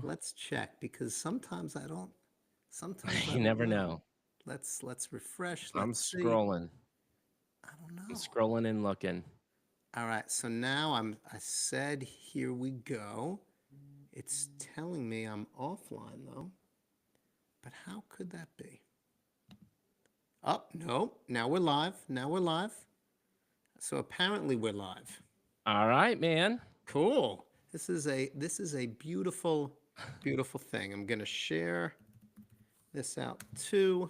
let's check because sometimes I You don't never know. know. Let's refresh. I'm Let's see. scrolling. I don't I'm know. scrolling and looking. All right, so now I said here we go. It's telling me I'm offline though. But how could that be? Oh, no. Now we're live. Now we're live. So apparently we're live. All right, man. Cool. This is a beautiful thing. I'm going to share this out too.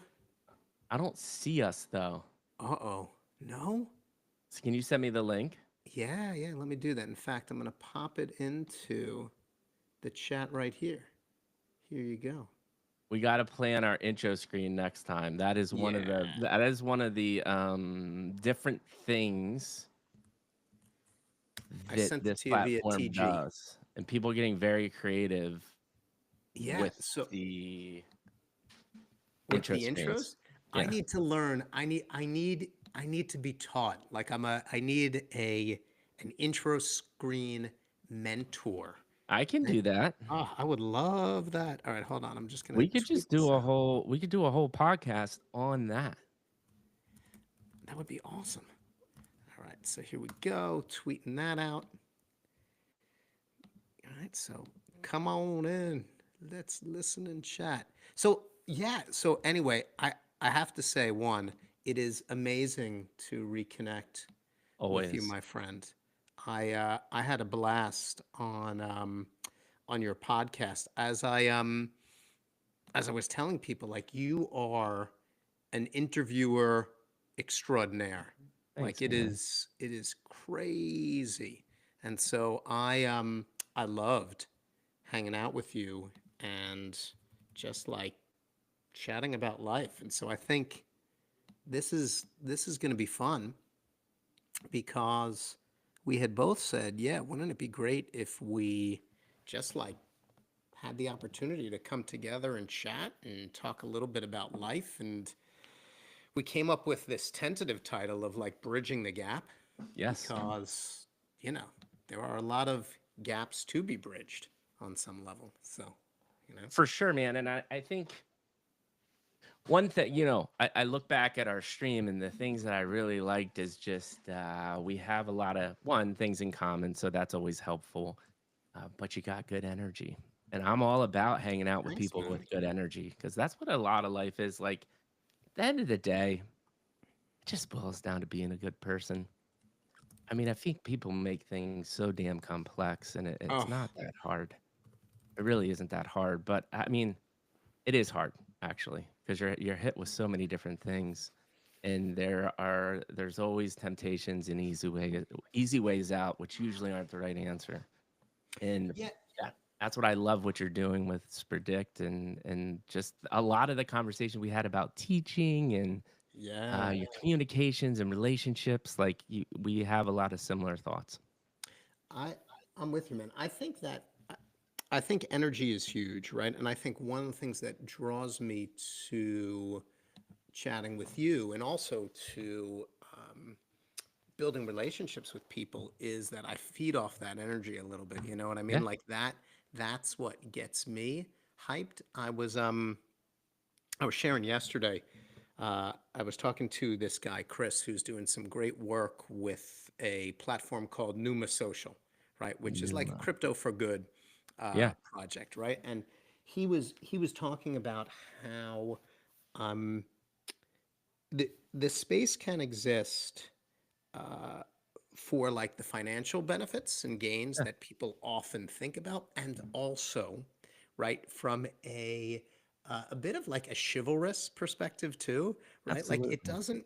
I don't see us though. Uh-oh. No? So can you send me the link? Yeah, let me do that. In fact, I'm going to pop it into the chat right here. Here you go. We got to plan our intro screen next time. Yeah. That is one of the different things I that sent it this to you via platform TG. does, and people getting very creative Yeah, with so the with intro the screens. intros, I Yeah, need to learn. I need to be taught. Like I need an intro screen mentor. I can And- do that. Oh, I would love that. All right, hold on. I'm just gonna We could tweet just this do a out. whole we could do a whole podcast on that. That would be awesome. All right, so here we go. Tweeting that out. All right, so come on in. Let's listen and chat. So yeah, so anyway, I have to say one, it is amazing to reconnect with you, Always. my friend. I had a blast on your podcast as I was telling people like you are an interviewer extraordinaire. Like Thanks, man. it is crazy. And so I loved hanging out with you and just like chatting about life. And so I think this is going to be fun because we had both said, yeah, wouldn't it be great if we just like had the opportunity to come together and chat and talk a little bit about life? And we came up with this tentative title of like bridging the gap Yes, because, you know, there are a lot of gaps to be bridged on some level. So, you know, for sure, man. And I think one thing, I look back at our stream and the things that I really liked is just we have a lot of one things in common, so that's always helpful. But you got good energy, and I'm all about hanging out with thanks, people man. with good energy because that's what a lot of life is. Like at the end of the day, it just boils down to being a good person. I mean, I think people make things so damn complex, and it's Oh, not that hard. It really isn't that hard, but I mean, it is hard actually because you're hit with so many different things, and there's always temptations and easy ways out, which usually aren't the right answer. And yeah. that's what I love what you're doing with Spredict and just a lot of the conversation we had about teaching and Yeah. your communications and relationships. Like we have a lot of similar thoughts. I I'm with you, man. I think energy is huge, right? And I think one of the things that draws me to chatting with you and also to building relationships with people is that I feed off that energy a little bit. You know what I mean? Yeah, Like that's what gets me hyped. I was sharing yesterday. I was talking to this guy, Chris, who's doing some great work with a platform called Numa Social, right? Which is like a Numa. crypto for good Yeah, project, right? And he was talking about how the space can exist for like the financial benefits and gains yeah, that people often think about, and also, right, from a bit of like a chivalrous perspective too, right? Like it absolutely. doesn't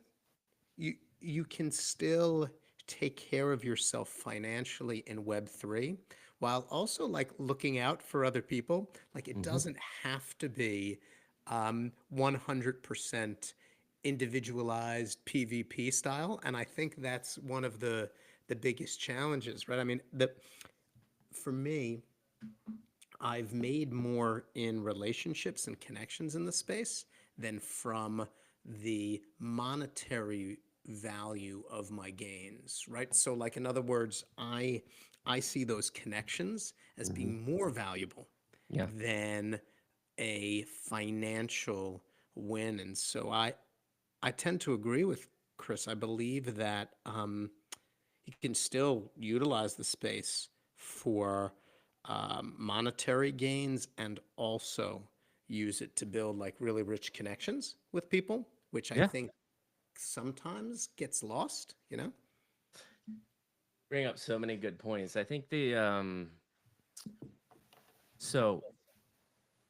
you can still take care of yourself financially in web 3 while also like looking out for other people. Like it Hmm. doesn't have to be 100% individualized PvP style, and I think that's one of the biggest challenges, right? I mean, the for me, I've made more in relationships and connections in the space than from the monetary value of my gains, right? So like in other words, I see those connections as Hmm. being more valuable Yeah. than a financial win. And so I tend to agree with Chris. I believe that you can still utilize the space for monetary gains and also use it to build like really rich connections with people, which I Yeah. think sometimes gets lost, you know? Bring up so many good points. I think so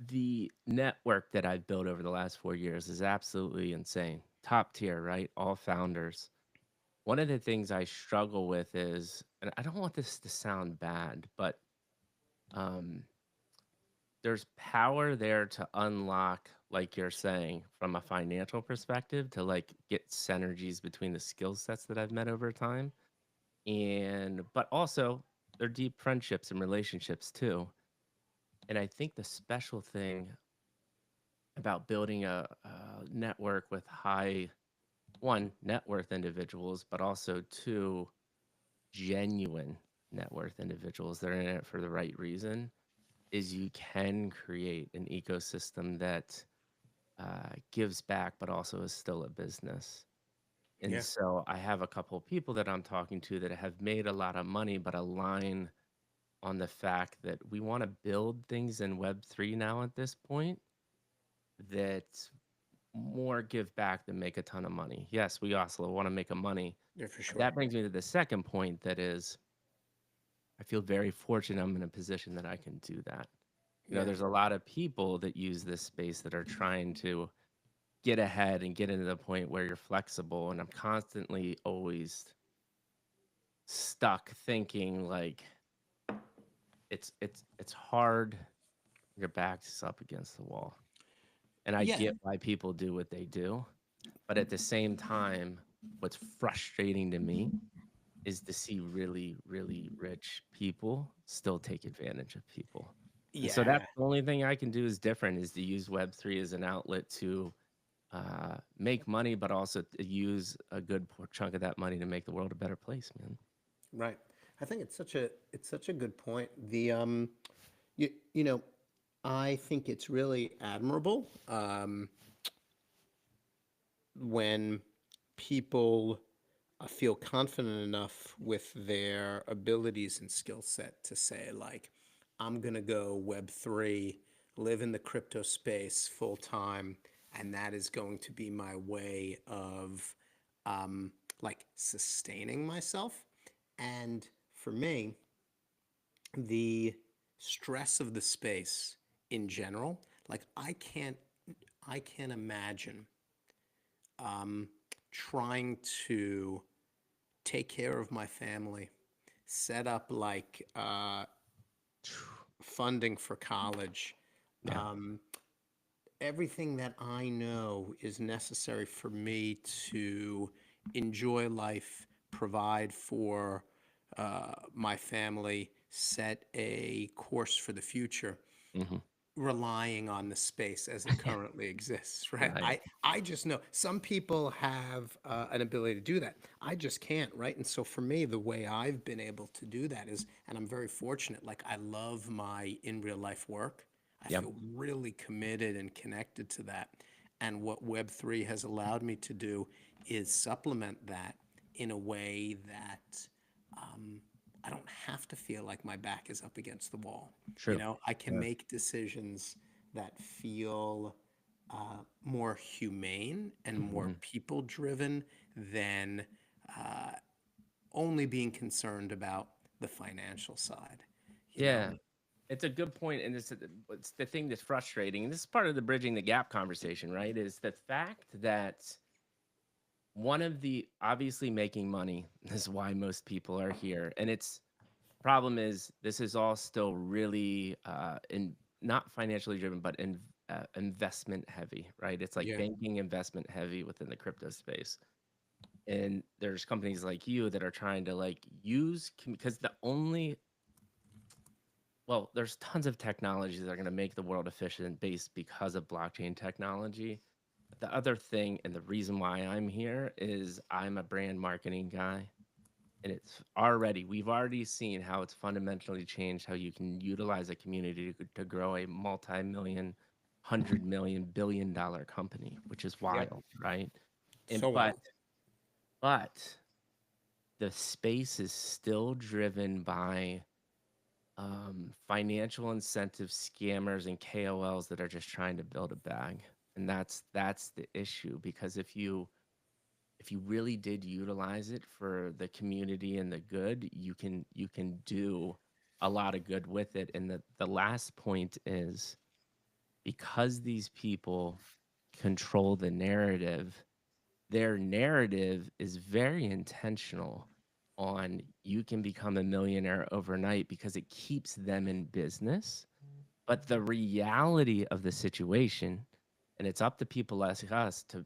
the network that I've built over the last 4 years is absolutely insane. Top tier, right? All founders. One of the things I struggle with is, and I don't want this to sound bad, but um, there's power there to unlock, like you're saying, from a financial perspective, to like get synergies between the skill sets that I've met over time. And, but also, they're deep friendships and relationships too. And I think the special thing about building a network with high, one, net worth individuals, but also two, genuine net worth individuals that are in it for the right reason, is you can create an ecosystem that gives back, but also is still a business. And Yeah. so I have a couple of people that I'm talking to that have made a lot of money, but align on the fact that we want to build things in Web3 now at this point that more give back than make a ton of money. Yes, we also want to make a money. Yeah, for But sure. that brings me to the second point, that is, I feel very fortunate I'm in a position that I can do that. Yeah. There's a lot of people that use this space that are trying to get ahead and get into the point where you're flexible. And I'm constantly always stuck thinking like it's hard. Your back's up against the wall. And I Yeah. get why people do what they do. But at the same time, what's frustrating to me is to see really, really rich people still take advantage of people. And so that's Yeah. the only thing I can do is different, is to use Web3 as an outlet to make money, but also to use a good chunk of that money to make the world a better place, man. Right. I think it's such a good point. You know, I think it's really admirable when people feel confident enough with their abilities and skill set to say, like, I'm going to go Web3, live in the crypto space full time, and that is going to be my way of like sustaining myself. And for me, the stress of the space in general, like I can't imagine trying to take care of my family, set up like funding for college, Yeah. everything that I know is necessary for me to enjoy life, provide for my family, set a course for the future, Hmm. relying on the space as it currently exists, right? Right. I just know some people have an ability to do that. I just can't, right? And so for me, the way I've been able to do that is, and I'm very fortunate, like I love my in real life work. I Yep. feel really committed and connected to that. And what Web3 has allowed me to do is supplement that in a way that I don't have to feel like my back is up against the wall. You True. know, I can Yeah. make decisions that feel more humane and more Hmm. people driven than uh, only being concerned about the financial side, you know? Yeah. It's a good point, and it's the thing that's frustrating, and this is part of the bridging the gap conversation, right? Is the fact that one of the, obviously, making money is why most people are here, and it's problem is this is all still really in not financially driven, but in investment heavy, right? It's like Yeah. banking investment heavy within the crypto space. And there's companies like you that are trying to like use, because the only, well, there's tons of technologies that are going to make the world efficient based because of blockchain technology. The other thing, and the reason why I'm here, is I'm a brand marketing guy. and we've already seen how it's fundamentally changed how you can utilize a community to grow a multi-million, 100 million, billion-dollar company, which is Yep. wild, right? And So wild. but the space is still driven by financial incentive scammers and KOLs that are just trying to build a bag. And that's the issue, because if you really did utilize it for the community and the good, you can do a lot of good with it. And the last point is, because these people control the narrative, their narrative is very intentional on you can become a millionaire overnight because it keeps them in business. But the reality of the situation, and it's up to people like us to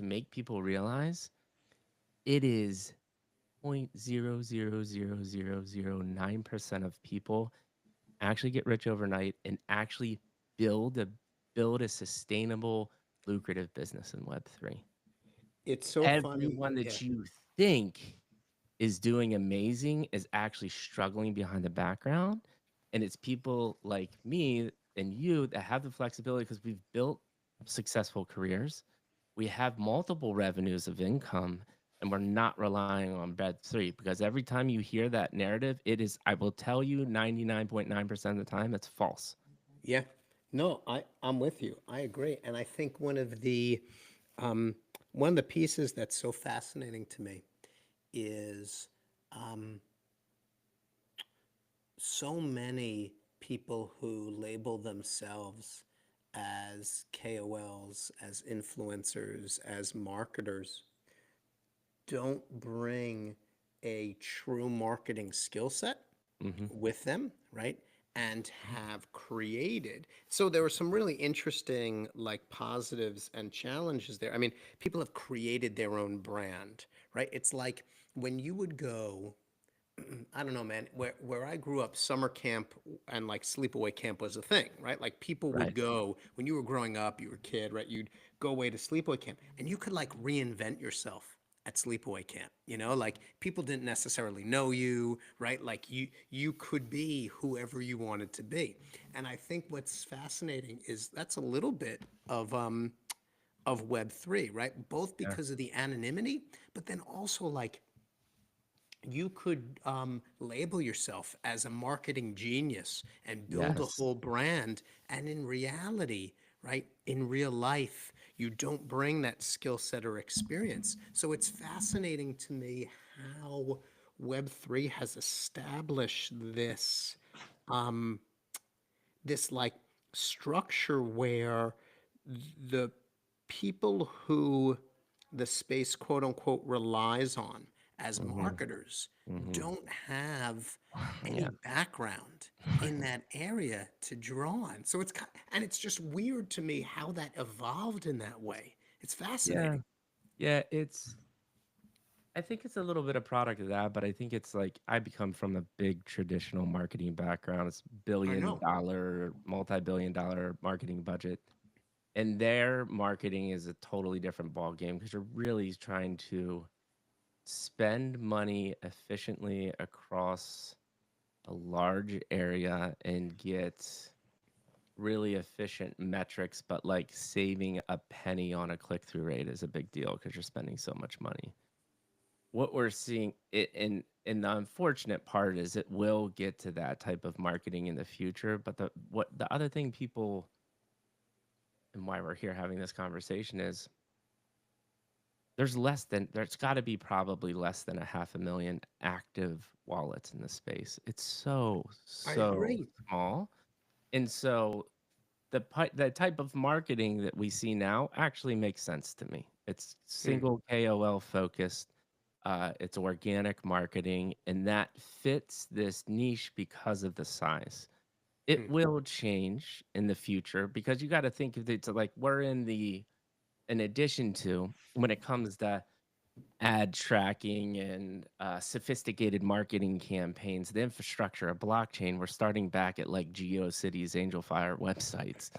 make people realize, it is 0.00009% of people actually get rich overnight and actually build a build a sustainable, lucrative business in Web3. It's so funny. Everyone Yeah. that you think is doing amazing is actually struggling behind the background. And it's people like me and you that have the flexibility because we've built successful careers. We have multiple revenues of income, and we're not relying on bed three, because every time you hear that narrative, it is, I will tell you, 99.9% of the time, it's false. Yeah. No, I'm with you. I agree. And I think um, one of the pieces that's so fascinating to me is um, so many people who label themselves as KOLs, as influencers, as marketers, don't bring a true marketing skill set Hmm. with them, right? And have created. So there were some really interesting, like, positives and challenges there. I mean, people have created their own brand, right? It's like when you would go, I don't know, man. Where I grew up, summer camp and like sleepaway camp was a thing, right? Like people would Right. go when you were growing up, you were a kid, right? You'd go away to sleepaway camp, and you could like reinvent yourself at sleepaway camp. You know, like people didn't necessarily know you, right? Like you could be whoever you wanted to be. And I think what's fascinating is that's a little bit of Web3, right? Both Yeah. because of the anonymity, but then also like you could label yourself as a marketing genius and build a Yes. whole brand. And in reality, right, in real life, you don't bring that skill set or experience. So it's fascinating to me how Web3 has established um, this like structure where the people who the space quote unquote relies on as Hmm. marketers Hmm. don't have any Yeah. background in that area to draw on. So and it's just weird to me how that evolved in that way. It's Yeah. fascinating. Yeah. I think it's a little bit of product of that, but I think it's like I become from a big traditional marketing background. It's I billion know. dollar, multi-billion dollar marketing budget. And their marketing is a totally different ball game, because you're really trying to spend money efficiently across a large area and get really efficient metrics, but like saving a penny on a click-through rate is a big deal because you're spending so much money. What we're seeing it and the unfortunate part is it will get to that type of marketing in the future. But the other thing people, and why we're here having this conversation, is there's got to be probably less than a half a million active wallets in the space. It's I so agree. small. And so the type of marketing that we see now actually makes sense to me. It's Hmm. single KOL focused. It's organic marketing, and that fits this niche because of the size. It Hmm. will change in the future, because you got to think of it to, like, we're in addition to, when it comes to ad tracking and sophisticated marketing campaigns, the infrastructure of blockchain, we're starting back at like GeoCities, AngelFire websites.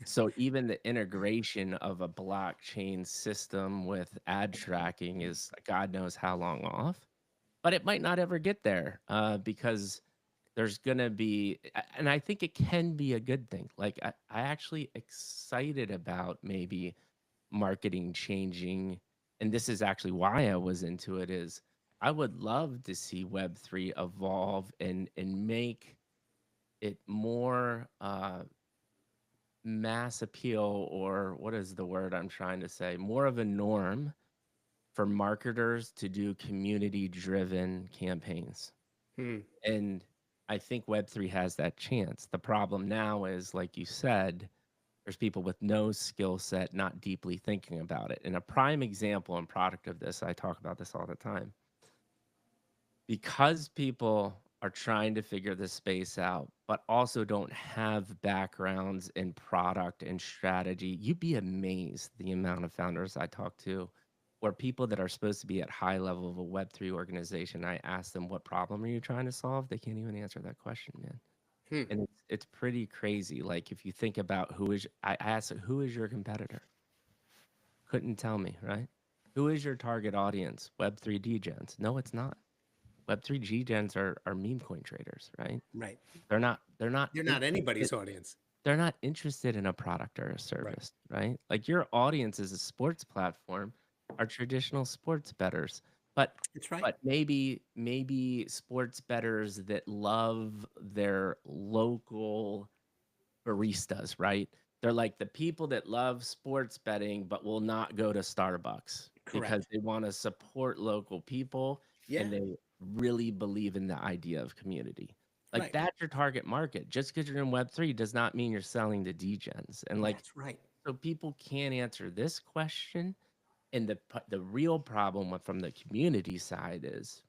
So even the integration of a blockchain system with ad tracking is God knows how long off. but it might not ever get there because there's gonna be, and I think it can be a good thing. Like I actually excited about maybe marketing changing, and this is actually why I was into it. Is I would love to see Web3 evolve and make it more mass appeal, or what is the word I'm trying to say? More of a norm for marketers to do community driven campaigns. Hmm. And I think Web3 has that chance. The problem now is, like you said, there's people with no skill set, not deeply thinking about it. And a prime example and product of this, I talk about this all the time, because people are trying to figure this space out, but also don't have backgrounds in product and strategy. You'd be amazed the amount of founders I talk to, or people that are supposed to be at high level of a Web3 organization. I ask them, what problem are you trying to solve? They can't even answer that question, man. Hmm. And it's pretty crazy. Like if you think about I asked, who is your competitor? Couldn't tell me, right? Who is your target audience? Web3 degens? No, it's not. Web3 Gens are meme coin traders, right? Right. They're not You're not interested anybody's audience. they're not interested in a product or a Right. service, right? Like your audience is a sports platform, are traditional sports bettors. But That's right. maybe sports bettors that love their local baristas, right? They're like the people that love sports betting but will not go to Starbucks because Correct. they want to support local people Yeah. and they really believe in the idea of community. Like Right. that's your target market. Just because you're in Web3 does not mean you're selling to degens. And like, That's right. so people can't answer this question. And the real problem from the community side is,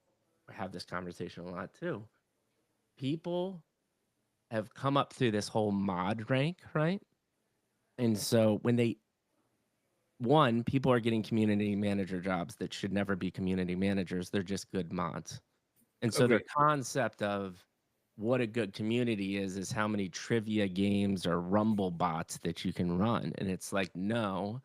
I have this conversation a lot too. People have come up through this whole mod rank, right? And so when people are getting community manager jobs that should never be community managers. They're just good mods. And so their Agreed. concept of what a good community is how many trivia games or rumble bots that you can run. And it's like, no,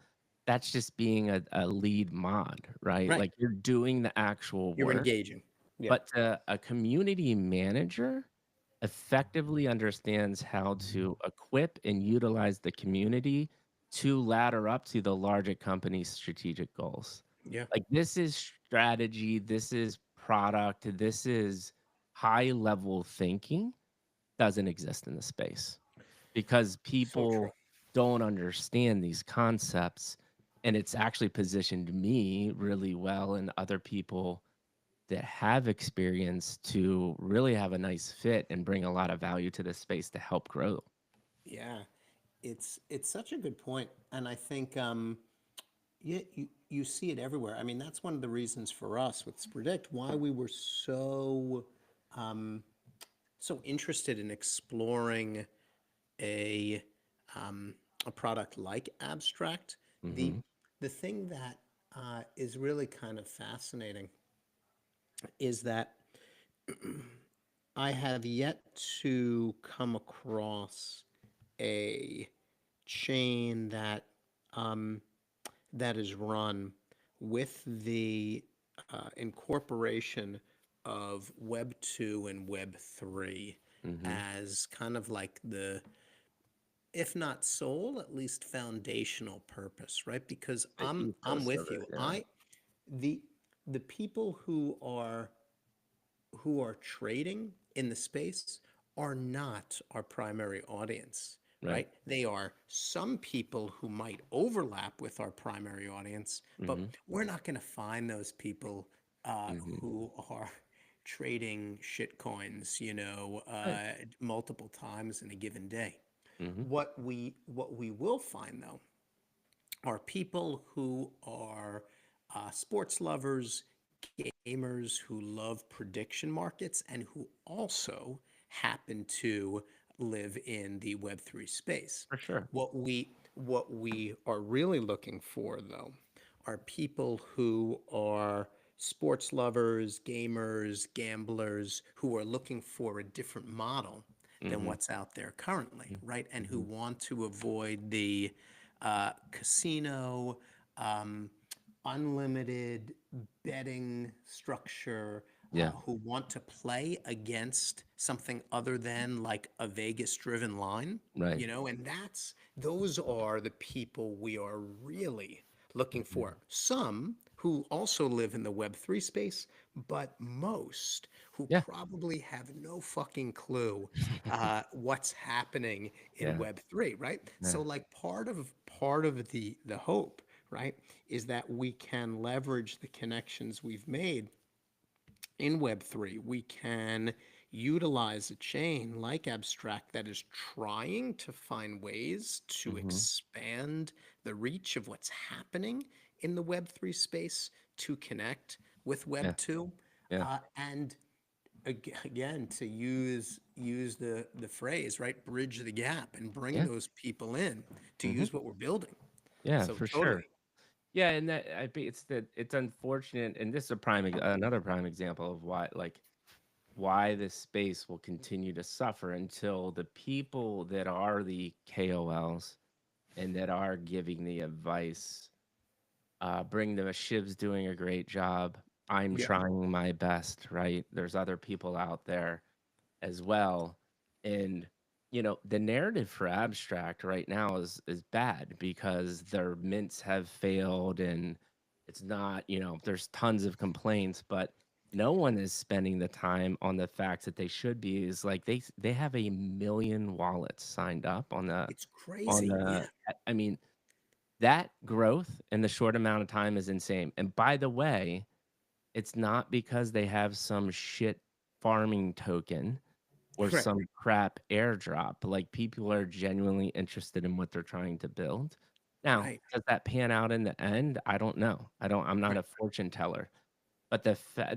that's just being a lead mod, right? Right. Like you're doing the actual You're work. engaging. Yeah. But a community manager effectively understands how to equip and utilize the community to ladder up to the larger company's strategic goals. Yeah. Like this is strategy, this is product, this is high level thinking doesn't exist in the space because So true. people don't understand these concepts, and it's actually positioned me really well and other people that have experience to really have a nice fit and bring a lot of value to this space to help grow. Yeah. It's such a good point, and I think yeah, you see it everywhere. I mean, that's one of the reasons for us with Spredict why we were so interested in exploring a a product like Abstract. The Hmm. the thing that is really kind of fascinating is that I have yet to come across a chain um, that is run with the incorporation of Web 2 and Web 3 Hmm. as kind of like the, if not sole, at least foundational purpose, right? Because The I'm ethos of with it, you. yeah. The the people who are trading in the space are not our primary audience, Right. right? They are some people who might overlap with our primary audience, but Hmm. we're not going to find those people Hmm. who are trading shit coins, Right. multiple times in a given day. Hmm. What we will find though are people who are sports lovers, gamers who love prediction markets, and who also happen to live in the Web3 space. For sure. What we are really looking for, though, are people who are sports lovers, gamers, gamblers, who are looking for a different model than Hmm. what's out there currently, right? And who Hmm. want to avoid the casino, um, unlimited betting structure, Yeah. who want to play against something other than like a Vegas-driven line, Right. and those are the people we are really looking for. Some who also live in the Web3 space, but most who Yeah. probably have no fucking clue what's happening in Yeah. Web3, right? Yeah. So like part of the hope, right, is that we can leverage the connections we've made in Web3. We can utilize a chain like Abstract that is trying to find ways to Hmm. expand the reach of what's happening in the Web3 space to connect with Yeah. Web2. Yeah. And again, to use the phrase, right, bridge the gap and bring Yeah. those people in to Hmm. use what we're building. Yeah, So for sure. totally. Yeah, and that I think it's unfortunate, and this is a another prime example of why this space will continue to suffer until the people that are the KOLs and that are giving the advice bring them. Shiv's doing a great job. I'm Yeah. trying my best, right? There's other people out there as well. And the narrative for abstract right now is bad because their mints have failed and it's not, there's tons of complaints, but no one is spending the time on the facts that they should be. Is like they have 1 million wallets signed up It's on crazy. the Yeah. I mean, that growth in the short amount of time is insane. And by the way, it's not because they have some shit farming token or Right. some crap airdrop. Like, people are genuinely interested in what they're trying to build. Now, Right. does that pan out in the end? I don't know. I'm not Right. a fortune teller. But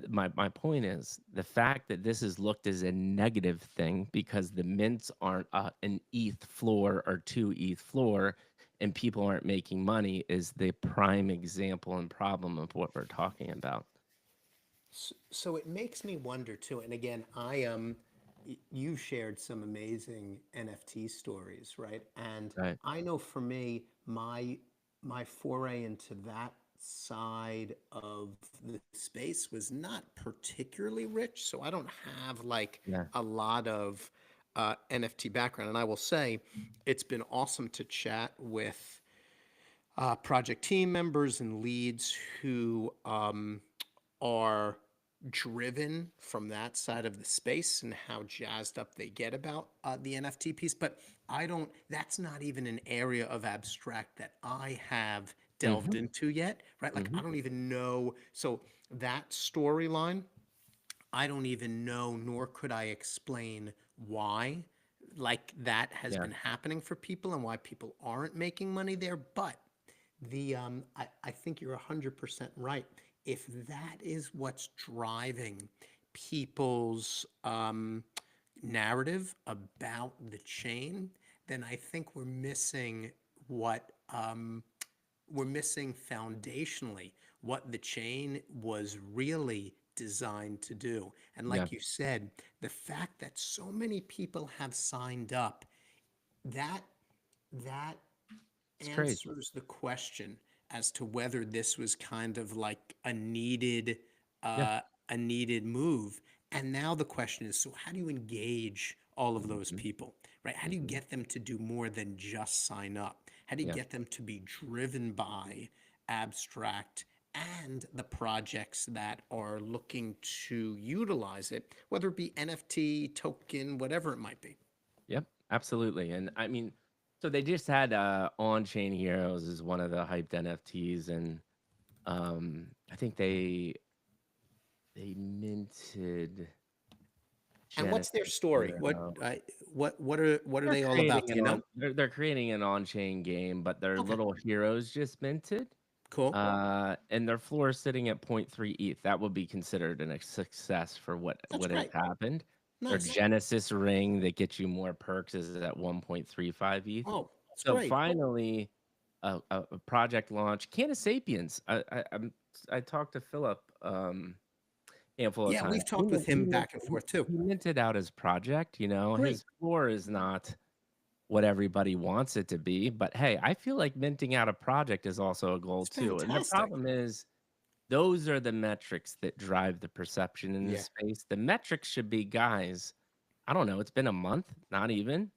my point is the fact that this is looked as a negative thing because the mints aren't an ETH floor or two ETH floor, and people aren't making money is the prime example and problem of what we're talking about. So it makes me wonder too. And again, you shared some amazing NFT stories, right? And Right. I know for me, my foray into that side of the space was not particularly rich. So I don't have like Yeah. a lot of NFT background. And I will say, it's been awesome to chat with project team members and leads who are driven from that side of the space and how jazzed up they get about the NFT piece. But that's not even an area of abstract that I have delved Hmm. into yet, right? Like, Hmm. I don't even know. So, that storyline, I don't even know, nor could I explain why, like, that has Yeah. been happening for people and why people aren't making money there. But I think you're 100% right. If that is what's driving people's narrative about the chain, then I think what we're missing foundationally what the chain was really designed to do. And Yeah. like you said, the fact that so many people have signed up, that that It's crazy. answers the question as to whether this was kind of like Yeah. uh, a needed move. And now the question is, so how do you engage all of those Hmm. people, right? How do you Hmm. get them to do more than just sign up? How do you Yeah. get them to be driven by abstract and the projects that are looking to utilize it, whether it be NFT, token, whatever it might be? Yep, absolutely. And I mean, so they just had On Chain Heroes is one of the hyped NFTs, and I think they minted And what's their Genesis story? Hero. What are they all about? Do you know? They're creating an on-chain game, but their Okay, little heroes just minted. cool. And their floor is sitting at point 0.3 ETH. That would be considered a success for That's what has great. happened. Their Nice. Genesis ring that gets you more perks is at 1.35 ETH. Oh, that's So great. finally, a project launch. Canna Sapiens. I talked to Philip handful of Yeah, times. we've talked with him back and forth too. He minted out his project. Great. His floor is not what everybody wants it to be. But hey, I feel like minting out a project is also a goal It's too. And the fantastic. problem is those are the metrics that drive the perception in the Yeah, space. The metrics should be, guys, I don't know, it's been a month, not even,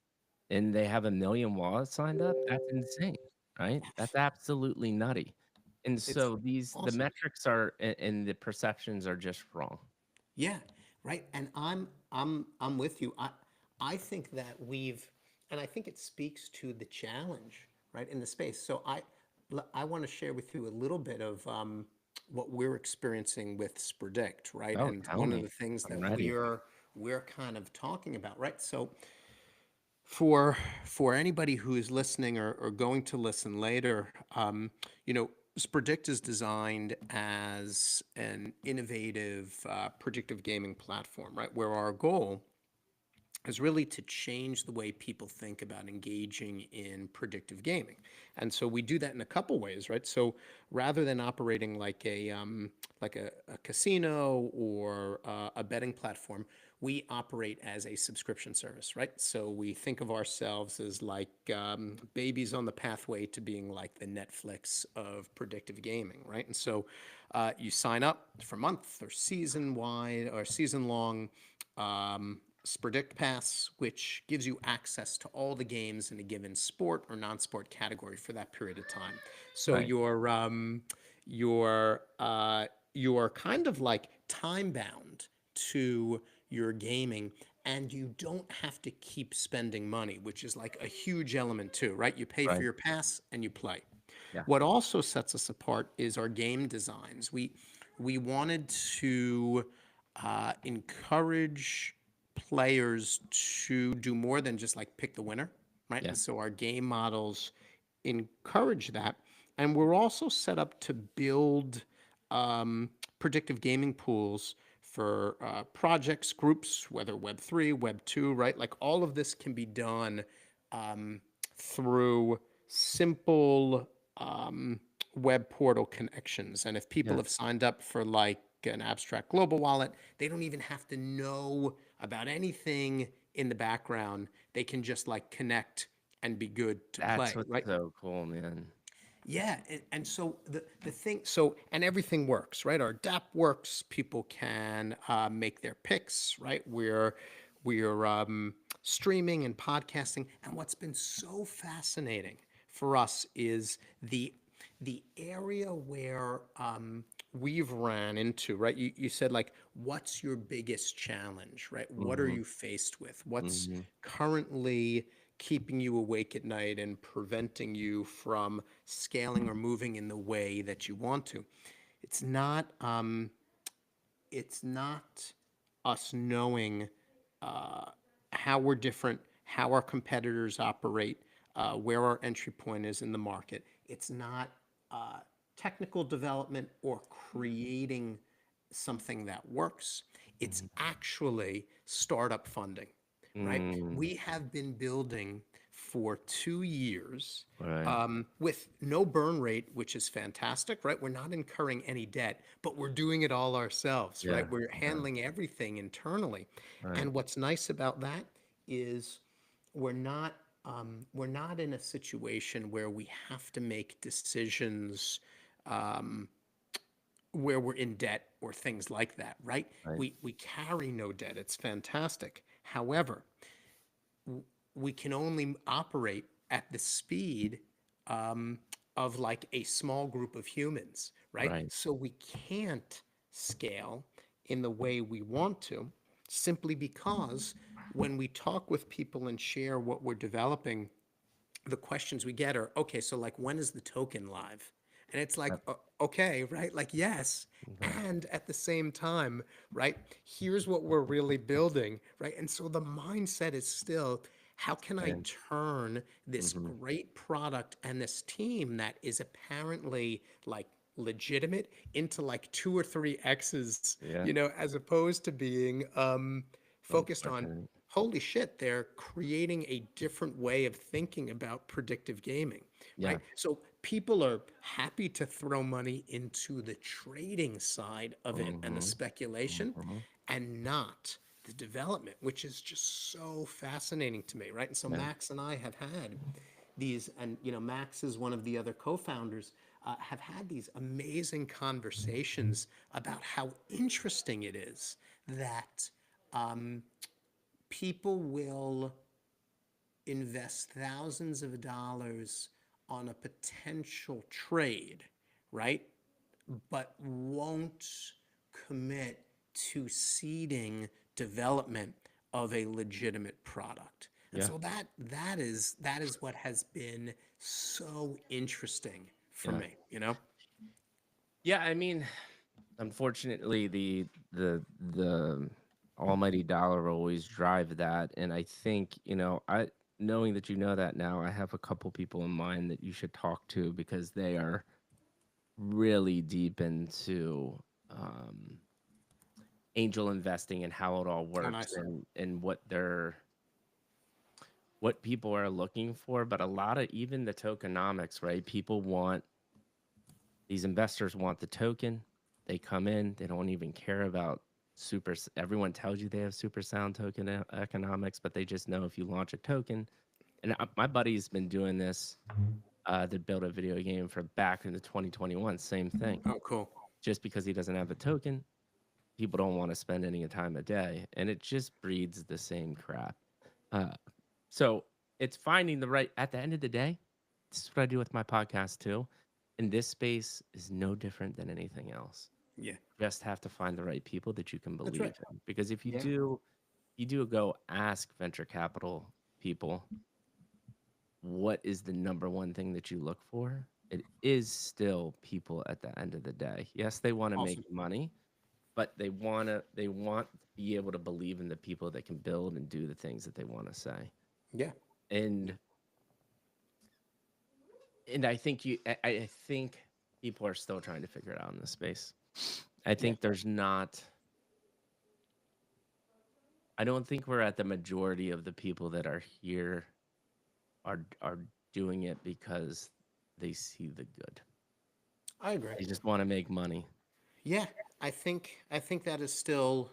and they have 1,000,000 wallets signed up. That's insane, right? That's absolutely nutty. And it's so the awesome. metrics are and the perceptions are just wrong. Yeah, right. And I'm with you. I think that and I think it speaks to the challenge, right, in the space. So I want to share with you a little bit of what we're experiencing with Spredict, right? Oh, And tell one of me. the things I'm that ready. we're kind of talking about, right? So for anybody who is listening or going to listen later, you know, Spredict is designed as an innovative predictive gaming platform, right? Where our goal is really to change the way people think about engaging in predictive gaming. And so we do that in a couple ways, right? So rather than operating like a casino or a betting platform, we operate as a subscription service, right? So we think of ourselves as like babies on the pathway to being like the Netflix of predictive gaming, right? And so you sign up for month or season wide or season long Spredict Pass, which gives you access to all the games in a given sport or non-sport category for that period of time. So Right. you're you're kind of like time bound to your gaming, and you don't have to keep spending money, which is like a huge element too, right? You pay for Right. your pass and you play. Yeah. What also sets us apart is our game designs. We wanted to encourage players to do more than just like pick the winner, right? Yeah. And so our game models encourage that. And we're also set up to build um, predictive gaming pools for projects, groups, whether Web3, Web2, right? Like all of this can be done um, through simple web portal connections. And if people Yeah. have signed up for like an abstract global wallet, they don't even have to know about anything in the background. They can just like connect and be good to That's play, what's right? so cool, man. Yeah, and so the thing, so and everything works, right? Our DApp works. People can make their picks, right? We're streaming and podcasting, and what's been so fascinating for us is the area where we've ran into, right? You said like, what's your biggest challenge, right? What are Mhm. you faced with? What's Mhm. currently keeping you awake at night and preventing you from scaling or moving in the way that you want to? It's not it's not us knowing how we're different, how our competitors operate, where our entry point is in the market. It's not uh, technical development or creating something that works. It's Mhm. actually startup funding, right? Mm. We have been building for 2 years Right. with no burn rate, which is fantastic, right? We're not incurring any debt, but we're doing it all ourselves, right? Yeah. We're Yeah. handling everything internally. Right. And what's nice about that is we're not we're not in a situation where we have to make decisions where we're in debt or things like that, right? Right. We carry no debt. It's fantastic. However, we can only operate at the speed of like a small group of humans, right? Right. So we can't scale in the way we want to simply because when we talk with people and share what we're developing, the questions we get are, okay, so like when is the token live? And it's like, Yep. okay, right? Like, yes. Okay. And at the same time, right? Here's what we're really building, right? And so the mindset is still, how can I And turn this mhm. great product and this team that is apparently like legitimate into like two or three X's, Yeah. you know, as opposed to being focused on, Unfortunate. holy shit, they're creating a different way of thinking about predictive gaming, Yeah. right? So people are happy to throw money into the trading side of it and the Mhm. speculation Mhm. and not the development, which is just so fascinating to me, right? And so Yeah. Max and I have had these, and you know, Max is one of the other co-founders. have had these amazing conversations about how interesting it is that people will invest thousands of dollars on a potential trade, right? But won't commit to seeding development of a legitimate product. And Yeah. so that is what has been so interesting for Yeah. me, you know? Yeah, I mean, unfortunately, the almighty dollar will always drive that, and I think, I knowing that you know that now, I have a couple people in mind that you should talk to because they are really deep into um, angel investing and how it all Oh, works nice. and what people are looking for. But a lot of even the tokenomics, right? People want these investors want the token. They come in, they don't even care about everyone tells you they have super sound token economics, but they just know if you launch a token. And my buddy's been doing this that built a video game for back in the 2021, same thing. Oh, cool. Just because he doesn't have a token, people don't want to spend any time a day, and it just breeds the same crap. Uh, so it's finding the right. At the end of the day, this is what I do with my podcast too. And this space is no different than anything else. Yeah, Just have to find the right people that you can that's right. believe in. Because if Yeah. you do go ask venture capital people what is the number one thing that you look for, it is still people at the end of the day. Yes, they want to make Awesome. money, but they want to be able to believe in the people that can build and do the things that they want to say. Yeah. And I think I think people are still trying to figure it out in this space. I Yeah. think there's not I don't think we're at the majority of the people that are here are doing it because they see the good. I agree. They just want to make money. Yeah, I think that is still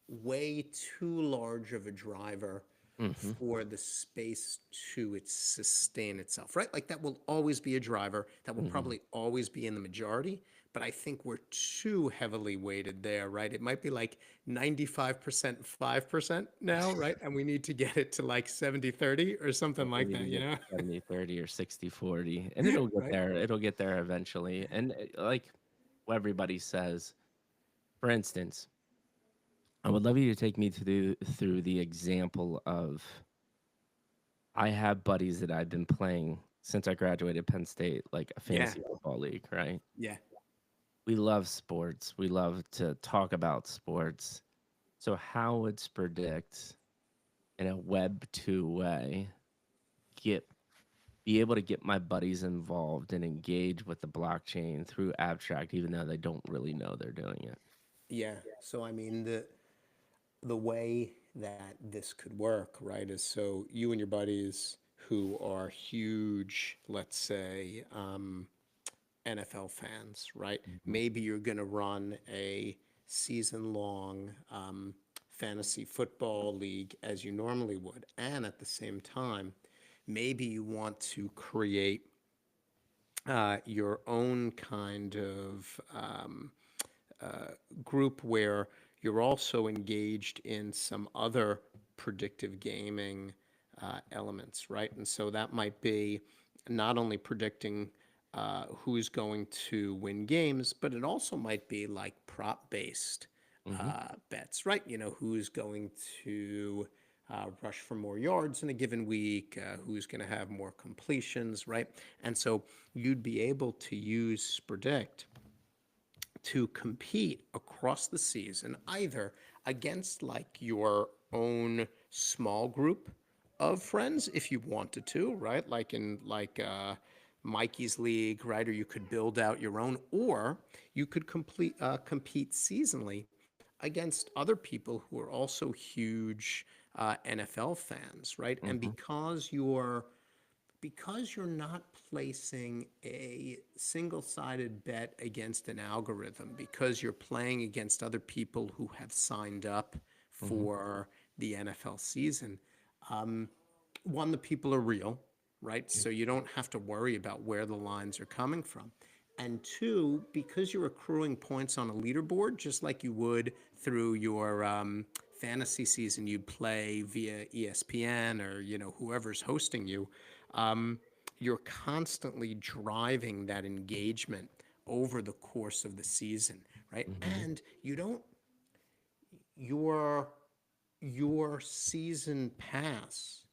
way too large of a driver Hmm. for the space to sustain itself, right? Like that will always be a driver, that will Hmm. probably always be in the majority, but I think we're too heavily weighted there, right? It might be like 95%, 5% now, right? And we need to get it to like 70-30 or something We like need to that, you get know? to 70-30 or 60-40, and it'll get Right? there. It'll get there eventually. And like what everybody says, for instance, I would love you to take me through the example of I have buddies that I've been playing since I graduated Penn State, like a Yeah, fantasy football league, right? yeah, We love sports. We love to talk about sports. So how would Spredict in a Web 2 way get be able to get my buddies involved and engage with the blockchain through abstract, even though they don't really know they're doing it? yeah. So I mean the way that this could work, right, is so you and your buddies who are huge, let's say, NFL fans, right? Mhm. Maybe you're going to run a season long fantasy football league as you normally would. And at the same time, maybe you want to create your own kind of group where you're also engaged in some other predictive gaming elements, right? And so that might be not only predicting who's going to win games, but it also might be like prop based Mhm. bets, right? You know, who's going to rush for more yards in a given week, who's going to have more completions, right? And so you'd be able to use Predict to compete across the season, either against like your own small group of friends if you wanted to, right? Like in Mikey's league, right? Or you could build out your own, or you could compete seasonally against other people who are also huge NFL fans, right? And Mhm. because you're not placing a single-sided bet against an algorithm, because you're playing against other people who have signed up Mhm. for the NFL season, one, the people are real, right? So you don't have to worry about where the lines are coming from. And two, because you're accruing points on a leaderboard, just like you would through your fantasy season, you'd play via ESPN or whoever's hosting you. You're constantly driving that engagement over the course of the season, right? Hmm. And you don't your your season pass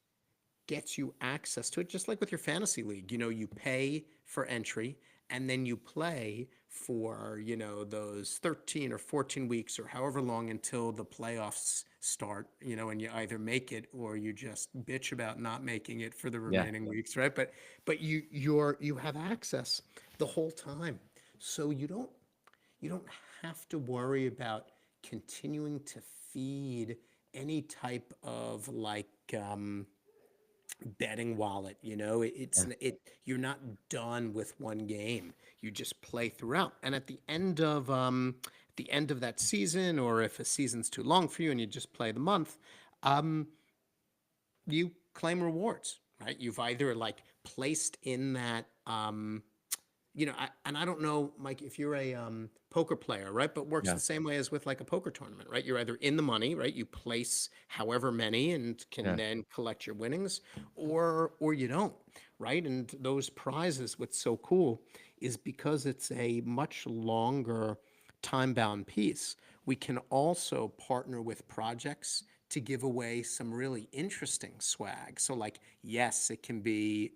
gets you access to it, just like with your fantasy league. You pay for entry and then you play for, those 13 or 14 weeks or however long until the playoffs start, and you either make it or you just bitch about not making it for the Yeah. remaining weeks, right? But you have access the whole time. So you don't have to worry about continuing to feed any type of like betting wallet. Yeah. You're not done with one game. You just play throughout, and at the end of that season, or if a season's too long for you and you just play the month, you claim rewards, right? You've either like placed in that and I don't know, Mike, if you're a poker player, right? But works Yeah. the same way as with like a poker tournament, right? You're either in the money, right? You place however many and can Yeah. then collect your winnings, or you don't, right? And those prizes, what's so cool is because it's a much longer time bound piece, we can also partner with projects to give away some really interesting swag. So, like, yes, it can be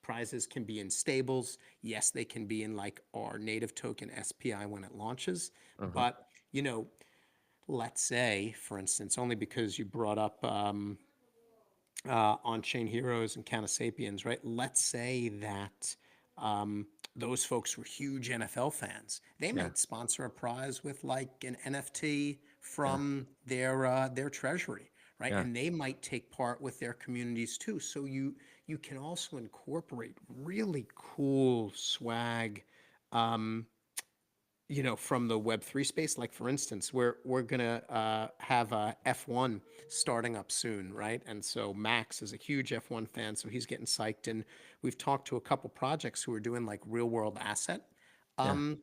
prizes can be in stables. Yes, they can be in like our native token SPI when it launches. Uh-huh. But, let's say, for instance, only because you brought up on-chain heroes and Counter Sapiens, right? Let's say that those folks were huge NFL fans. They Yeah. might sponsor a prize with like an NFT Yeah. from their treasury, right? Yeah. And they might take part with their communities too. So you can also incorporate really cool swag from the Web3 space. Like for instance, we're gonna have a F1 starting up soon, right? And so Max is a huge F1 fan, so he's getting psyched. And we've talked to a couple projects who are doing like real world asset Yeah.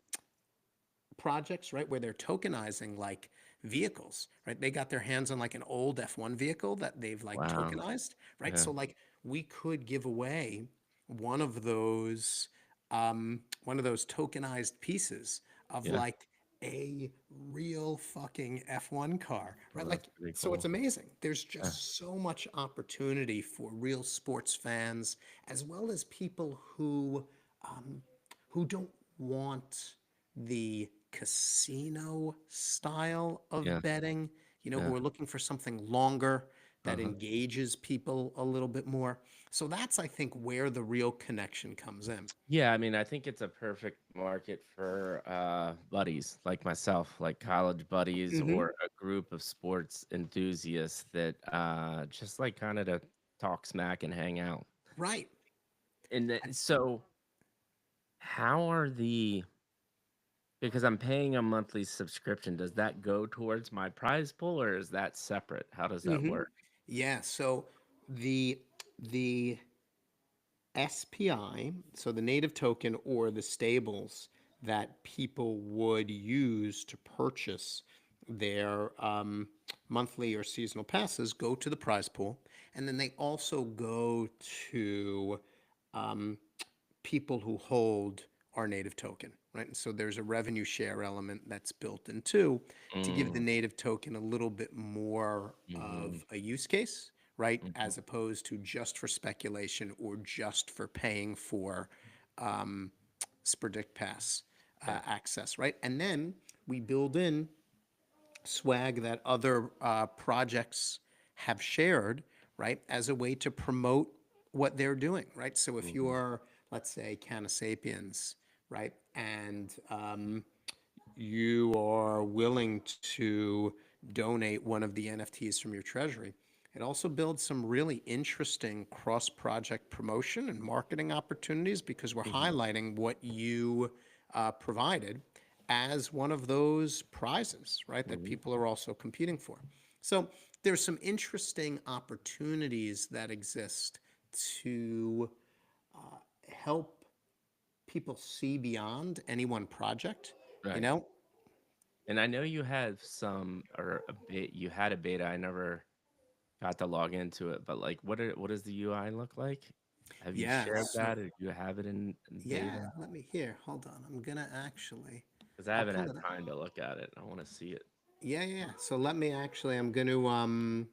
projects, right, where they're tokenizing like vehicles, right? They got their hands on like an old F1 vehicle that they've like Wow. tokenized, right? Yeah. So like we could give away one of those one of those tokenized pieces of Yeah. like a real fucking F1 car, right? Well, that's Like pretty so it's cool. amazing. There's Yeah. just so much opportunity for real sports fans as well as people who don't want the casino style Yeah. of betting, Yeah. who are looking for something longer that Uh-huh. engages people a little bit more. So that's, I think, where the real connection comes in. Yeah, I mean, I think it's a perfect market for buddies like myself, like college buddies Hmm. or a group of sports enthusiasts that just like kind of to talk smack and hang out. Right. And so, how are the because I'm paying a monthly subscription, does that go towards my prize pool or is that separate? How does that Hmm. work? Yeah. So the SPI, so the native token or the stables that people would use to purchase their monthly or seasonal passes go to the prize pool. And then they also go to people who hold our native token, right? And so there's a revenue share element that's built in too to give the Mm, native token a little bit more mm-hmm, of a use case, right? hmm. As opposed to just for speculation or just for paying for Spredict Pass Yeah. access, right? And then we build in swag that other projects have shared, right, as a way to promote what they're doing, right? So if Hmm. you're, let's say, Canna Sapiens, right, and you are willing to donate one of the NFTs from your treasury, it also builds some really interesting cross project promotion and marketing opportunities because we're Hmm. highlighting what you provided as one of those prizes, right, that Hmm. people are also competing for. So there's some interesting opportunities that exist to help people see beyond any one project, you Right. know? And I know you have some or a bit you had a beta. I never got to log into it, but like what does the UI look like? Have you Yeah. shared So, that or do you have it in yeah, beta? let me hear. Hold on. I'm gonna actually, Because I I'll haven't pull had it up. time to look at it. I want to see it. Yeah, yeah, yeah. So let me actually, I'm gonna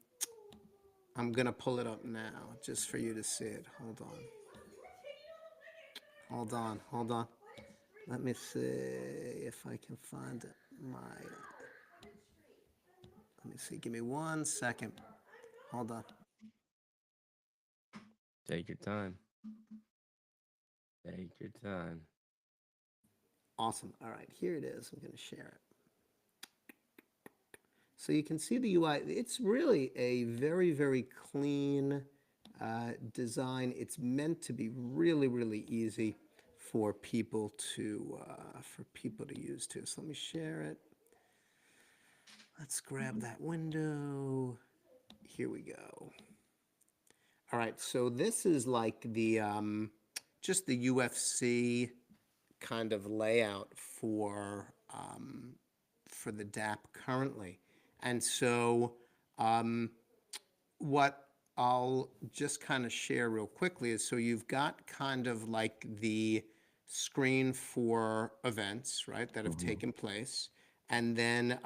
pull it up now just for you to see it. Hold on. Hold on. Hold on. Let me see if I can find my, let me see. Give me 1 second. Hold on. Take your time. Take your time. Awesome. All right, here it is. I'm gonna share it. So you can see the UI. It's really a very, very clean design. It's meant to be really, really easy for people to use too. So let me share it. Let's grab that window. Here we go. All right, so this is like the just the UFC kind of layout for the DAP currently, and so what I'll just kind of share real quickly is so you've got kind of like the screen for events, right, that have Hmm. taken place. And then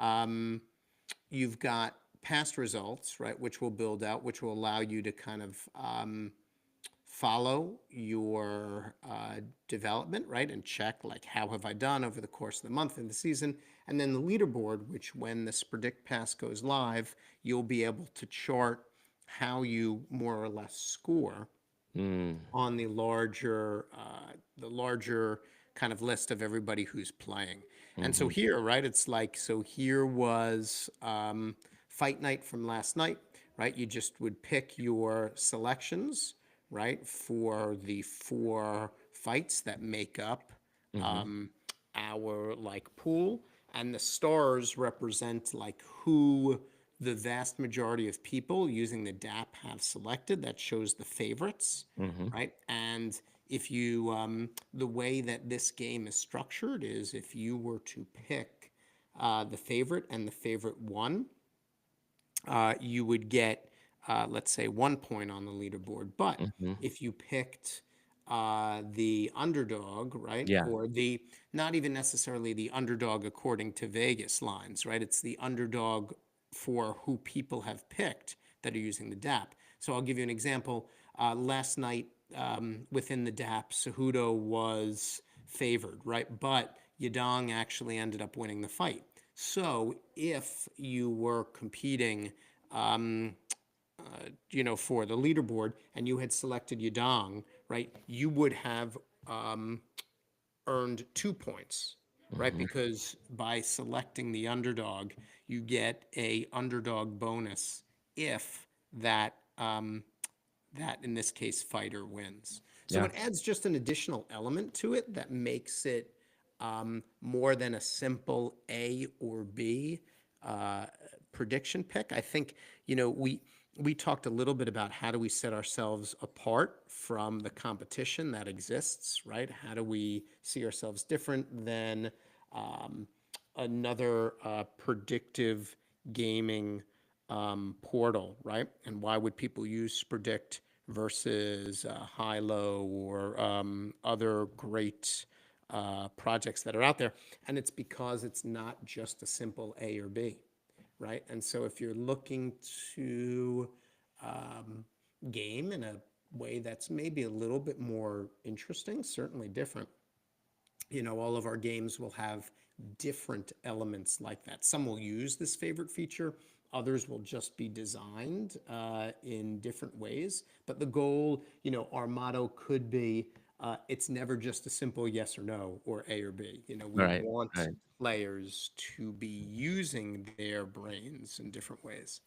you've got past results, right, which will build out, which will allow you to kind of follow your development, right, and check like how have I done over the course of the month and the season, and then the leaderboard, which when this Predict Pass goes live, you'll be able to chart how you more or less score Mm. on the larger kind of list of everybody who's playing. And so Hmm. here, right, it's like so here was fight night from last night, right? You just would pick your selections, right, for the four fights that make up Hmm. our like pool, and the stars represent like who the vast majority of people using the DAP have selected. That shows the favorites, Hmm. right? And if you the way that this game is structured is if you were to pick the favorite and the favorite one, you would get, let's say, 1 point on the leaderboard. But Hmm. if you picked the underdog, right, Yeah. or the not even necessarily the underdog according to Vegas lines, right? It's the underdog for who people have picked that are using the DAP. So I'll give you an example. Last night within the DAP, Cejudo was favored, right? But Yadong actually ended up winning the fight. So if you were competing, for the leaderboard and you had selected Yadong, right, you would have earned 2 points, right? Hmm. Because by selecting the underdog, you get a underdog bonus if that in this case fighter wins. So Yeah. it adds just an additional element to it that makes it more than a simple A or B uh, prediction pick. I think we talked a little bit about how do we set ourselves apart from the competition that exists, right? How do we see ourselves different than um, another predictive gaming portal, right? And why would people use Spredict versus Hilo or other great projects that are out there? And it's because it's not just a simple A or B, right? And so if you're looking to game in a way that's maybe a little bit more interesting, certainly different, all of our games will have different elements like that. Some will use this favorite feature, others will just be designed in different ways. But the goal, our motto could be it's never just a simple yes or no or A or B. We Right. want Right. players to be using their brains in different ways.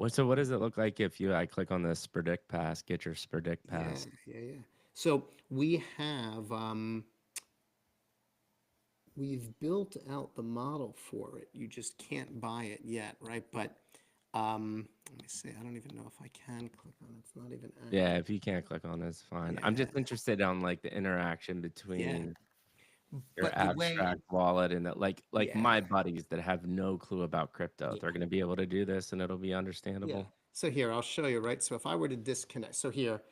So what does it look like if I click on this Spredict pass, get your Spredict Yeah, pass? yeah, yeah. So we've built out the model for it. You just can't buy it yet, right? But let me see. I don't even know if I can click on it. It's not even Yeah, active. if you can't click on this, fine. I'm Yeah, just interested on like the interaction yeah. between. Your But the way, abstract wallet and that like my yeah, buddies that have no clue about crypto, yeah, they're gonna be able to do this and it'll be yeah. understandable. So here, I'll show you, right? So if I were to disconnect, so here,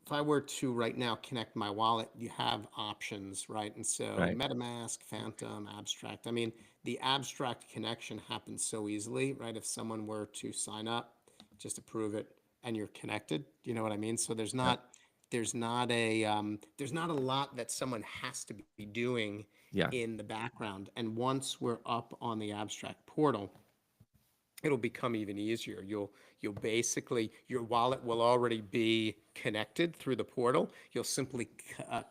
if I were to right now connect my wallet, you have options, right? And so Right. MetaMask, Phantom, Abstract. I mean, the Abstract connection happens so easily, right? If someone were to sign up, just approve it, and you're connected. You know what I mean? So Yeah. there's not a lot that someone has to be doing Yeah. in the background. And once we're up on the Abstract portal, it'll become even easier. You'll basically, your wallet will already be connected through the portal. You'll simply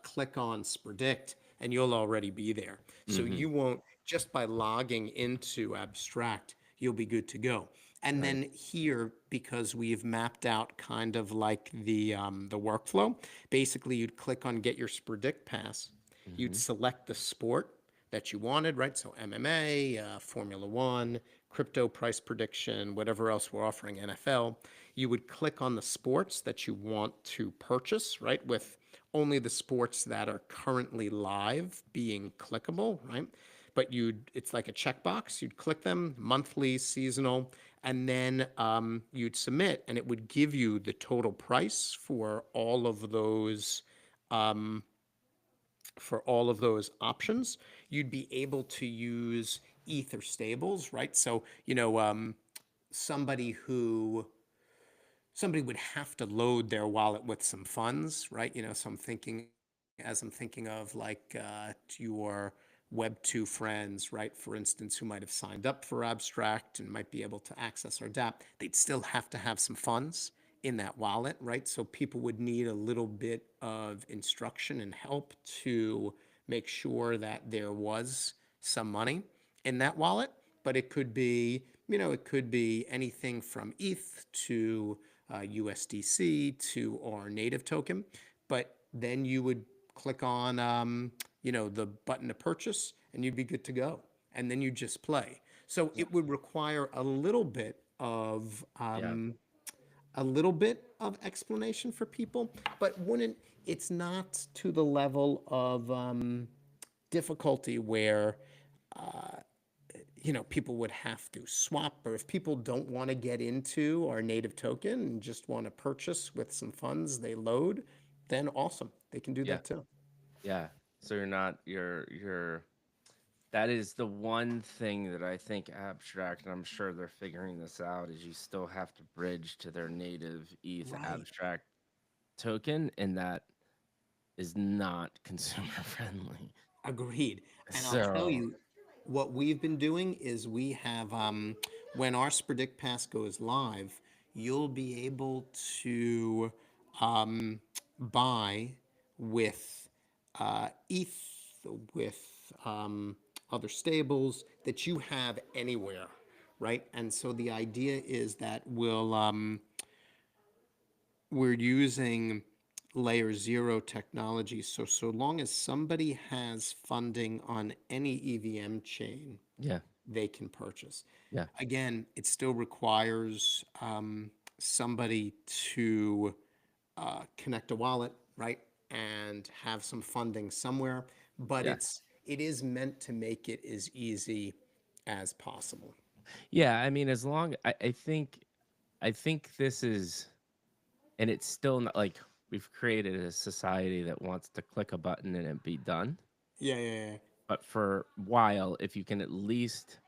click on Spredict and you'll already be there. So Mhm. you won't, just by logging into Abstract, you'll be good to go. And Right. then here, because we've mapped out kind of like the workflow, basically you'd click on Get Your Spredict Pass. You'd Mhm. select the sport that you wanted, right? So MMA, Formula One, crypto price prediction, whatever else we're offering, NFL. You would click on the sports that you want to purchase, right? With only the sports that are currently live being clickable, right? But it's like a checkbox. You'd click them, monthly, seasonal, and then you'd submit, and it would give you the total price for all of those options. You'd be able to use Ether stables, right? So, somebody who somebody would have to load their wallet with some funds, right? So I'm thinking of like your Web2 friends, right? For instance, who might have signed up for Abstract and might be able to access our DApp, they'd still have to have some funds in that wallet, right? So people would need a little bit of instruction and help to make sure that there was some money in that wallet. But it could be anything from ETH to USDC to our native token. But then you would click on, the button to purchase, and you'd be good to go. And then you just play. So Yeah. it would require Yeah. a little bit of explanation for people, but wouldn't it's not to the level of difficulty where people would have to swap, or if people don't want to get into our native token and just want to purchase with some funds they load, then awesome, they can do Yeah. that too. Yeah. So you're not you're that is the one thing that I think abstract, and I'm sure they're figuring this out, is you still have to bridge to their native ETH Right. abstract token, and that is not consumer friendly. Agreed. And I'll tell So you, what we've been doing is we have, when our Spredict Pass goes live, you'll be able to um, buy with ETH, with other stables that you have anywhere, right? And so the idea is that we're using layer zero technology. So long as somebody has funding on any EVM chain, yeah, they can purchase. yeah, Again, it still requires somebody to connect a wallet, right, and have some funding somewhere. But yeah, it is meant to make it as easy as possible. yeah. I mean, as long I think this is, and it's still not like we've created a society that wants to click a button and it be done. Yeah, yeah, yeah. But for a while, if you can at least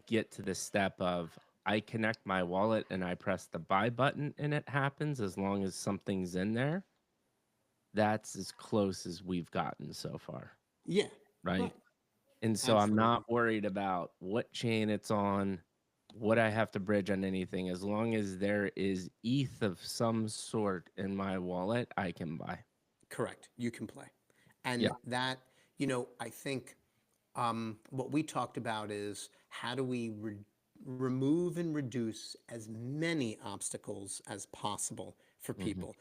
get to the step of I connect my wallet and I press the buy button and it happens, as long as something's in there, that's as close as we've gotten so far, Yeah, right? right. And so I'm not Absolutely. worried about what chain it's on, what I have to bridge on anything. As long as there is ETH of some sort in my wallet, I can buy. Correct. You can play. Yeah. And that, I think what we talked about is how do we remove and reduce as many obstacles as possible for Hmm. people.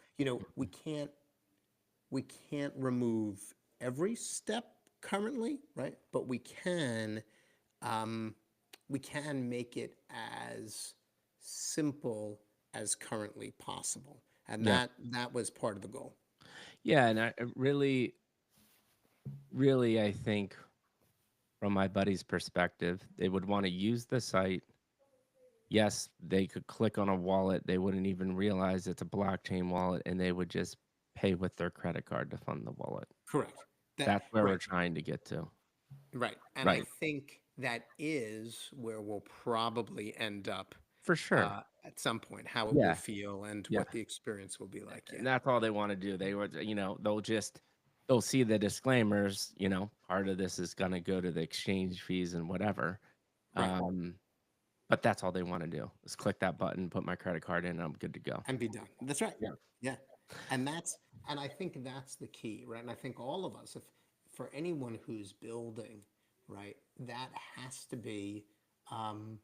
We can't remove every step currently, right? But um, we can make it as simple as currently possible, and Yeah. that was part of the goal. Yeah. And I really, really, I think from my buddy's perspective, they would want to use the site. Yes, they could click on a wallet. They wouldn't even realize it's a blockchain wallet, and they would just pay with their credit card to fund the wallet. Correct. That That's where we're right, trying to get to. right. And I Right. think that is where we'll probably end up For sure. at some point, how it will Yeah. feel and Yeah. what the experience will be like. And Yeah. that's all they want to do. They would, they'll see the disclaimers, part of this is going to go to the exchange fees and whatever. Right. Um, but that's all they want to do is click that button, put my credit card in, and I'm good to go. And be done. That's right. Yeah. Yeah. And that's and I think that's the key, right? And I think all of us, if for anyone who's building, right, that has to be um,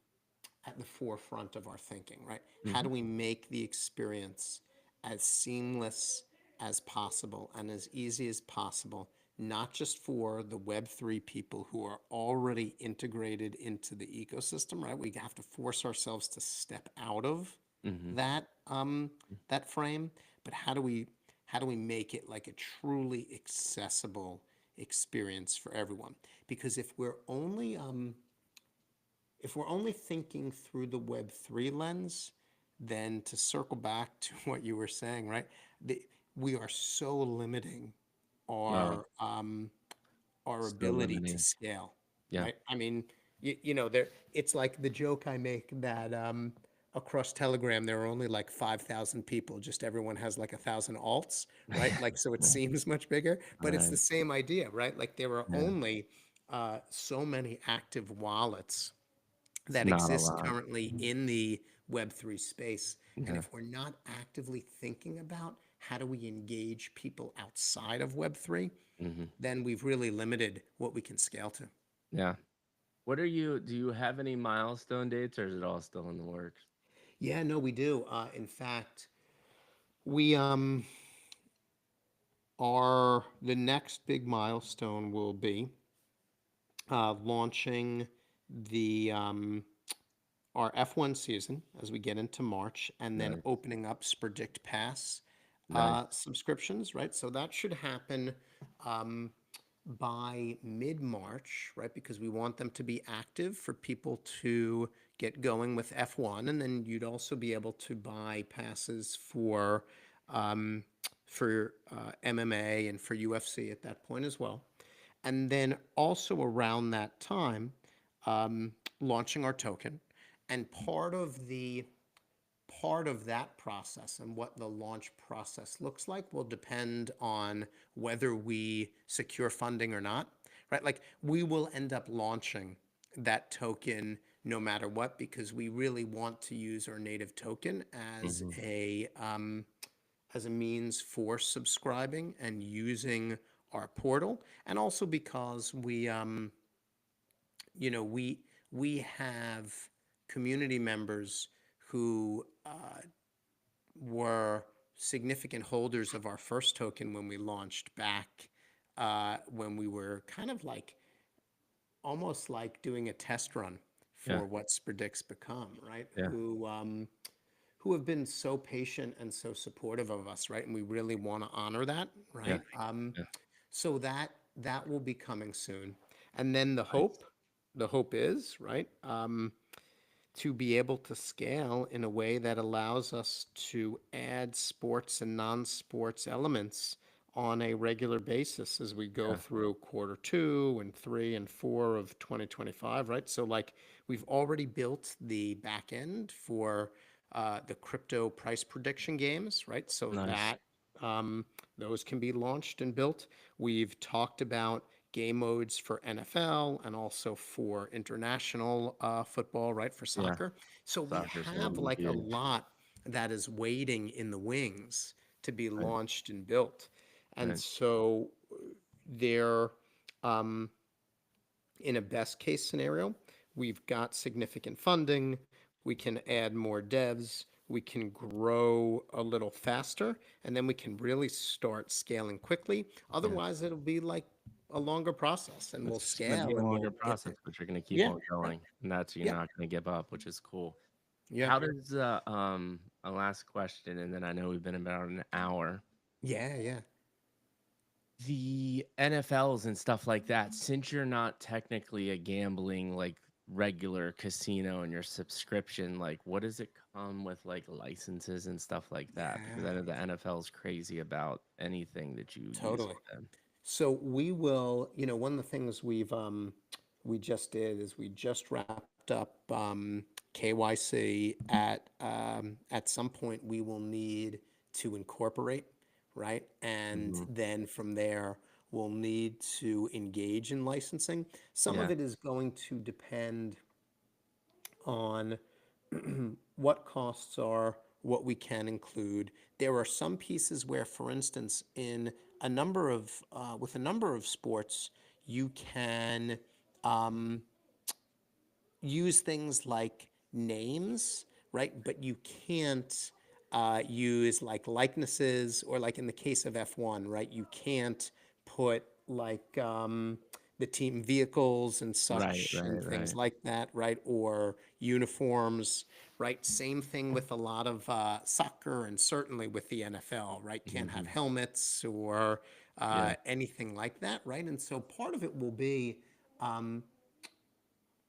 at the forefront of our thinking, right? How Hmm. do we make the experience as seamless as possible and as easy as possible, not just for the Web3 people who are already integrated into the ecosystem, right? We have to force ourselves to step out of Hmm. that that frame, but how do we make it like a truly accessible experience for everyone? Because if we're only thinking through the Web3 lens, then to circle back to what you were saying, right? The, we are so limiting Oh, our so ability to limiting. scale, Yeah. right? I mean, it's like the joke I make that across Telegram there are only like 5,000 people, just everyone has like 1,000 alts, right? Like so it Right. seems much bigger, but it's Right. the same idea, right? Like there are Yeah. only so many active wallets It's that not a exist lot. currently in the Web3 space. And Yeah. if we're not actively thinking about how do we engage people outside of Web3, Hmm. then we've really limited what we can scale to. Yeah. Do you have any milestone dates or is it all still in the works? Yeah, no, we do. In fact, we are the next big milestone will be launching the our F1 season as we get into March, and then Nice. opening up Spredict Pass Nice. subscriptions, right? So that should happen um, by mid-March, right? Because we want them to be active for people to get going with F1, and then you'd also be able to buy passes um, for MMA and for UFC at that point as well. And then also around that time, launching our token. And part of that process and what the launch process looks like will depend on whether we secure funding or not, right? Like we will end up launching that token no matter what because we really want to use our native token as Hmm. a means for subscribing and using our portal, and also because we have community members who were significant holders of our first token when we launched back when we were kind of like almost like doing a test run Yeah. for what Spredict's become, right? Yeah. Who have been so patient and so supportive of us, right? And we really want to honor that, Yeah. right? Yeah. So that will be coming soon, and then the Nice. hope, the hope is right. To be able to scale in a way that allows us to add sports and non-sports elements on a regular basis as we go Yeah. through quarter two and three and four of 2025, right? So like we've already built the back end for the crypto price prediction games, right? So Nice. that um, those can be launched and built. We've talked about game modes for NFL and also for international football, right? For Yeah. soccer. So we Soccer's gonna have be like a huge. lot that is waiting in the wings to be Right. launched and built. And Right. so there, um, in a best case scenario, we've got significant funding, we can add more devs, we can grow a little faster, and then we can really start scaling quickly. Yeah. Otherwise, it'll be like a longer process and we'll It's just gonna be scale a and longer we'll get process, there. but you're gonna keep Yeah, on right. going, and that's you're Yeah, not gonna give up, which is cool. yeah, How does a last question, and then I know we've been about an hour. yeah, yeah. the NFLs and stuff like that, since you're not technically a gambling like regular casino and your subscription, like what does it come with like licenses and stuff like that? Because I Yeah, know the NFL is crazy about anything that you use totally. with them. So we will, one of the things we just did is we just wrapped up KYC at some point we will need to incorporate, right? And Hmm. then from there we'll need to engage in licensing. Some of Yeah, it is going to depend on what costs are, what we can include. There are some pieces where, for instance, in with a number of sports, you can use things like names, right? But you can't use like likenesses, or like in the case of F1, right? You can't put like the team vehicles and right, such and right, things right. like that, right? Or uniforms, right? Same thing with a lot of soccer, and certainly with the NFL, right? Can't have Hmm. helmets or Yeah, anything like that, right? And so part of it will be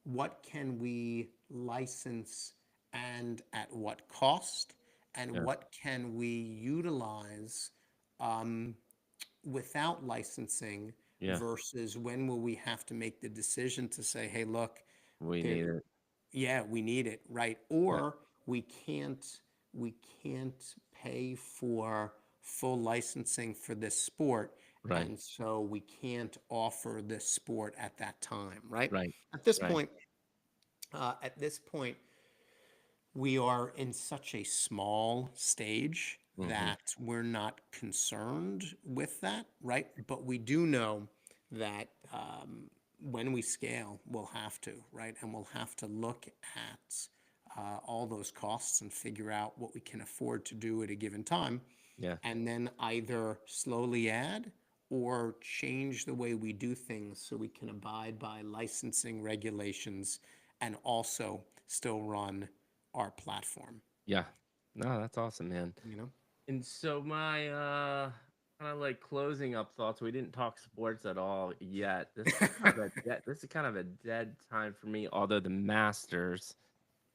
what can we license and at what cost, and yeah, what can we utilize without licensing, yeah. versus when will we have to make the decision to say, hey, look, We there, need it. yeah, we need it, right? Yeah, Or we can't we can't pay for full licensing for this sport, right, and so we can't offer this sport at that time, right? right, At this right. point, at this point, we are in such a small stage Hmm. that we're not concerned with that, right? But we do know that when we scale, we'll have to, right? And we'll have to look at all those costs and figure out what we can afford to do at a given time, Yeah, and then either slowly add or change the way we do things so we can abide by licensing regulations and also still run our platform, yeah. No, that's awesome, man. you know? And so my kind of like closing up thoughts. We didn't talk sports at all yet. This is kind of a dead time for me. Although the Masters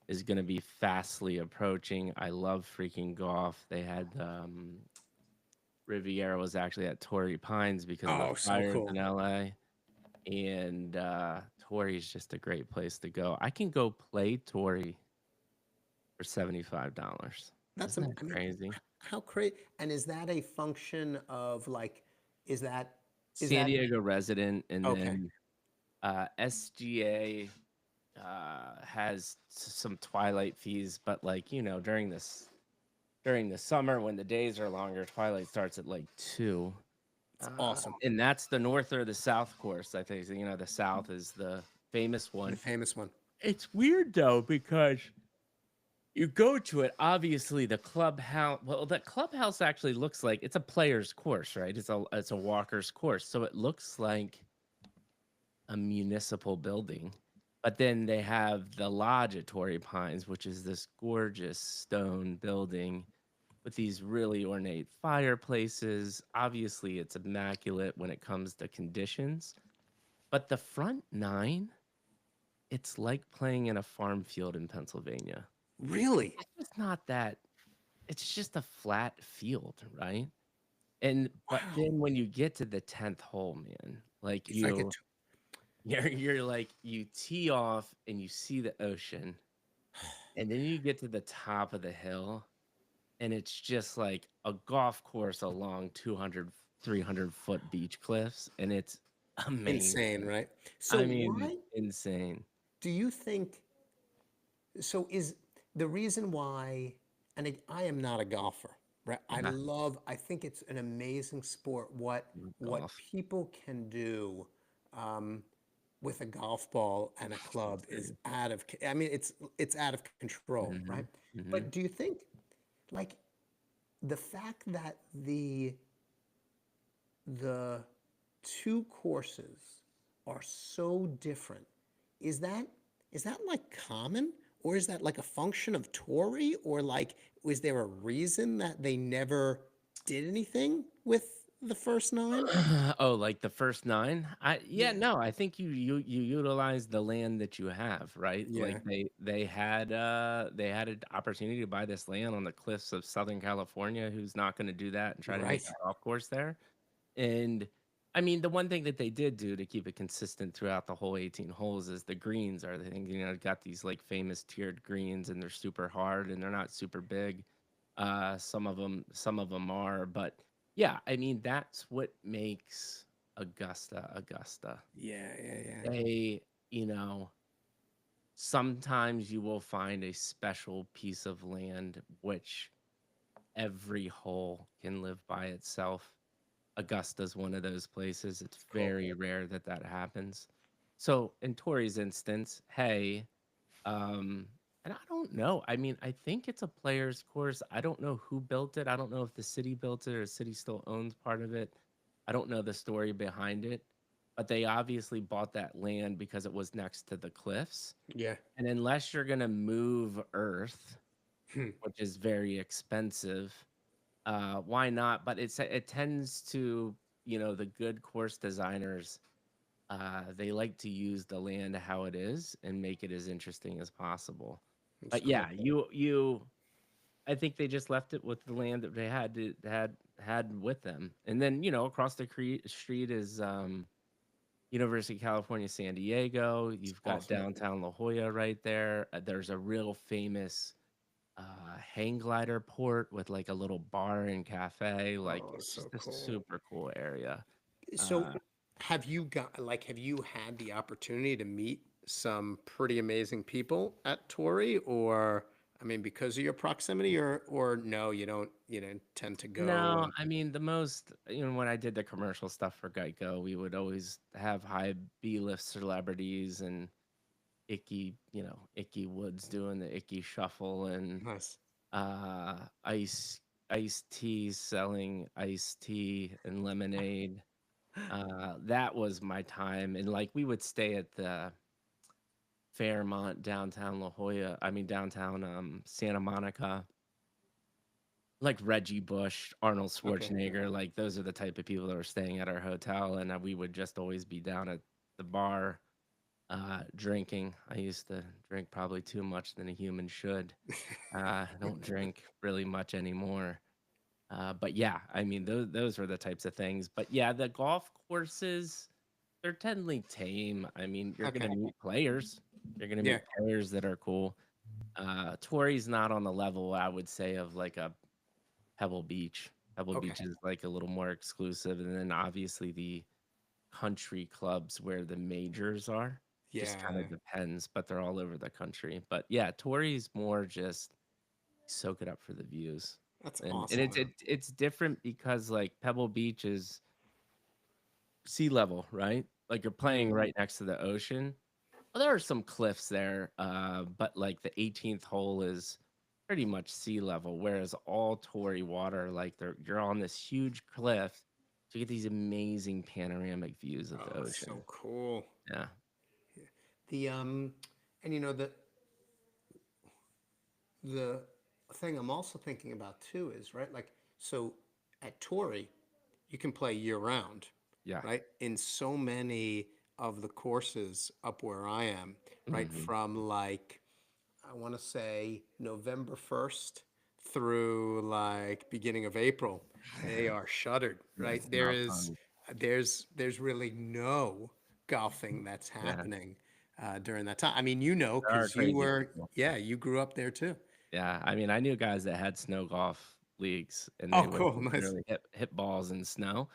is going to be fastly approaching. I love freaking golf. They had Riviera was actually at Torrey Pines because of the Oh, so fires in cool. LA, and Torrey is just a great place to go. I can go play Torrey for $75. Isn't that I mean, crazy? how crazy. And is that a function of like, is that, is San that, Diego resident, and okay, then SGA has some twilight fees, but like during the summer when the days are longer, twilight starts at like 2. it's awesome. And that's the north or the south course. I think the south is the famous The one. famous one. It's weird though because you go to it. Obviously, the clubhouse. Well, the clubhouse actually looks like it's a player's course, right? It's a walker's course, so it looks like a municipal building. But then they have the lodge at Torrey Pines, which is this gorgeous stone building with these really ornate fireplaces. Obviously, it's immaculate when it comes to conditions. But the front nine, it's like playing in a farm field in Pennsylvania. Really? It's just not that, it's just a flat field, right? And but Wow. then when you get to the 10th hole, man, like It's like a, t- you're like you tee off and you see the ocean, and then you get to the top of the hill, and it's just like a golf course along 200, 300-foot beach cliffs, and it's insane, amazing. right? So I mean, why insane. do you think, so is the reason why, and I am not a golfer, right? Yeah, I think it's an amazing sport. What golf. people can do um, with a golf ball and a It's club is insane. I mean, it's out of control, right? Mhm, mhm. But do you think, like, the fact that the two courses are so different, is that is that like common, or is that like a function of Tory, or like was there a reason that they never did anything with the first nine? Oh, like the first 9? Yeah, Yeah. no, I think you utilize the land that you have, right? Like, Yeah. they had an opportunity to buy this land on the cliffs of Southern California. Who's not gonna do that and try to make Right. a golf course there? And, I mean, the one thing that they did do to keep it consistent throughout the whole 18 holes is the greens are the thing, got these, like, famous tiered greens, and they're super hard, and they're not super big. Some of them are, but, yeah, I mean, that's what makes Augusta, Augusta. Yeah, yeah, yeah. They you know, sometimes you will find a special piece of land which every hole can live by itself. Augusta's one of those places. It's Cool. very rare that that happens. So in Tori's instance, hey, and I don't know. I mean, I think it's a player's course. I don't know who built it. I don't know if the city built it or the city still owns part of it. I don't know the story behind it, but they obviously bought that land because it was next to the cliffs. Yeah. And unless you're going to move earth, Hmm. which is very expensive, why not? But it tends to, the good course designers, they like to use the land how it is and make it as interesting as possible. It's But cool. yeah, I think they just left it with the land that they had with them, and then across the street is University of California, San Diego. It's You've got awesome. downtown La Jolla right there. There's a real famous hang glider port with like a little bar and cafe. Like Oh, it's so just a cool. super cool area. So, Uh, have you had the opportunity to meet some pretty amazing people at Tory, or I mean, because of your proximity, or no, you don't tend to go no, I mean the most, when I did the commercial stuff for Geico, we would always have high B-list celebrities and Icky Woods doing the Icky Shuffle, and nice. uh ice iced tea selling iced tea and lemonade. That was my time, and like we would stay at the Fairmont downtown La Jolla, I mean downtown Santa Monica, like Reggie Bush, Arnold Okay. Schwarzenegger, like those are the type of people that were staying at our hotel, and we would just always be down at the bar drinking. I used to drink probably too much than a human should. I don't drink really much anymore. But yeah, I mean those were the types of things. But yeah, the golf courses, they're tending tame. I mean, you're gonna Okay. meet players. You're gonna Yeah. meet players that are cool. Torrey's not on the level, I would say, of like a Pebble Beach. Pebble Okay. Beach is like a little more exclusive, and then obviously the country clubs where the majors are. Just kind Yeah. of depends, but they're all over the country. But yeah, Torrey's more just soak it up for the views. That's And awesome, man. it's different because like Pebble Beach is sea level, right? Like you're playing Mm. right next to the ocean. Well, there are some cliffs there, but like the 18th hole is pretty much sea level, whereas all Torrey water, like you're on this huge cliff, so you get these amazing panoramic views of the Oh, it's so ocean. cool. Yeah. The and the thing I'm also thinking about too is right, like so at Torrey, you can play year round, Yeah. right? In so many of the courses up where I am, right? Mhm. From like, I want to say November 1st through like beginning of April, they are shuttered, right? That's not fun. There's really no golfing that's Yeah. happening during that time. I mean, There are because crazy people. yeah, you grew up there too. Yeah, I mean, I knew guys that had snow golf leagues, and they Oh, would cool, nice. literally hit balls in snow.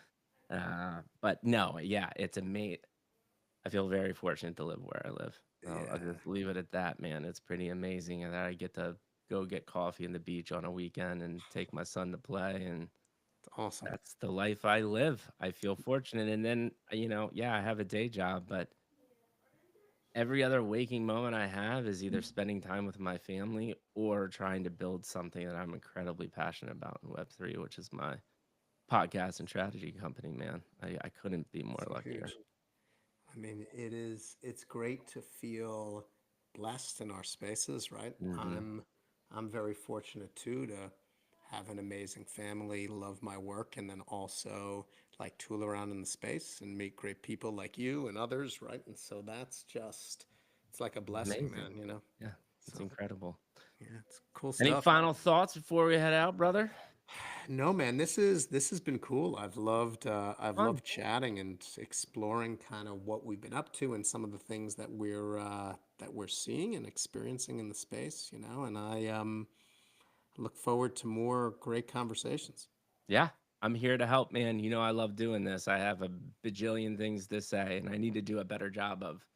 But no, yeah, it's I feel very fortunate to live where I live. I'll Yeah, just leave it at that, man. It's pretty amazing and that I get to go get coffee in the beach on a weekend and take my son to play, and it's awesome. that's the life I live. I feel fortunate, and then, yeah, I have a day job, but every other waking moment I have is either spending time with my family or trying to build something that I'm incredibly passionate about in Web3, which is my podcast and strategy company, man. I couldn't be more So luckier. huge. I mean, it's great to feel blessed in our spaces, right? Hmm. I'm very fortunate too to have an amazing family, love my work, and then also like tool around in the space and meet great people like you and others, right? And so that's just, it's like a blessing, Amazing. man, you know? Yeah, it's So incredible. yeah, it's cool Any stuff. final thoughts before we head out, brother? No, man, this has been cool. I've Fun. loved chatting and exploring kind of what we've been up to and some of the things that we're seeing and experiencing in the space, you know, and I look forward to more great conversations. Yeah, I'm here to help, man. You know, I love doing this. I have a bajillion things to say, and I need to do a better job of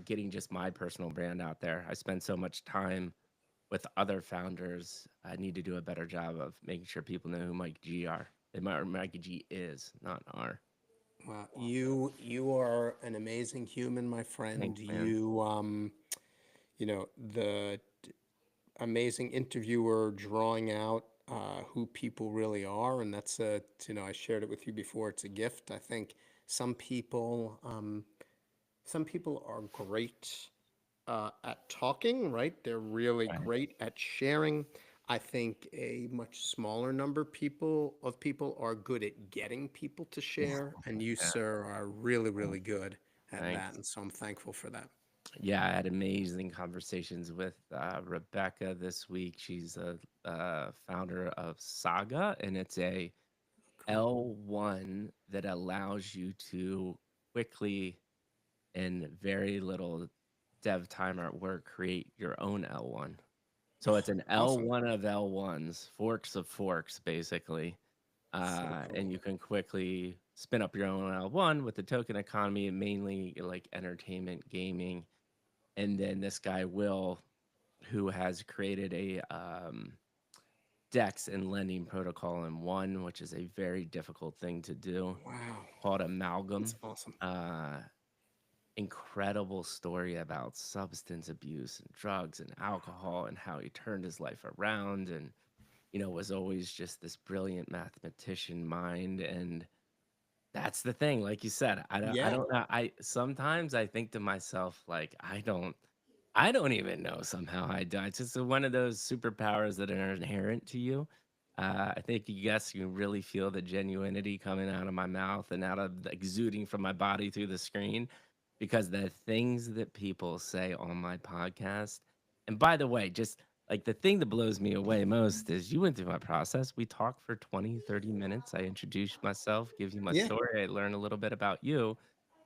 getting just my personal brand out there. I spend so much time with other founders. I need to do a better job of making sure people know who Mike G are. Mike G is, not are. Well, you are an amazing human, my friend. Thanks, man. You know, the amazing interviewer drawing out who people really are, and that's a, you know, I shared it with you before. It's a gift. I think some people some people are great at talking, right? They're really Right. great at sharing. I think a much smaller number of people are good at getting people to share, and you, Yeah. sir, are really, really good at that, Thanks. and so I'm thankful for that. Yeah, I had amazing conversations with Rebecca this week. She's a founder of Saga, and it's a Cool. L1 that allows you to quickly and very little dev time or at work create your own L1. So it's an Awesome. L1 of L1s, forks of forks, basically. So And cool. you can quickly spin up your own L1 with the token economy, mainly like entertainment, gaming. And then this guy, Will, who has created a DEX and lending protocol in one, which is a very difficult thing to do, Wow. called That's Amalgam. awesome. Uh, Incredible story about substance abuse and drugs and alcohol and how he turned his life around and was always just this brilliant mathematician mind. And that's the thing, like you said, I Yeah. don't know, I sometimes I think to myself, like, I don't even know somehow I do. It's just one of those superpowers that are inherent to you. I think, yes, you really feel the genuinity coming out of my mouth and out of exuding from my body through the screen because the things that people say on my podcast, and by the way, just like the thing that blows me away most is you went through my process. We talked for 20, 30 minutes. I introduced myself, give you my Yeah. story. I learned a little bit about you.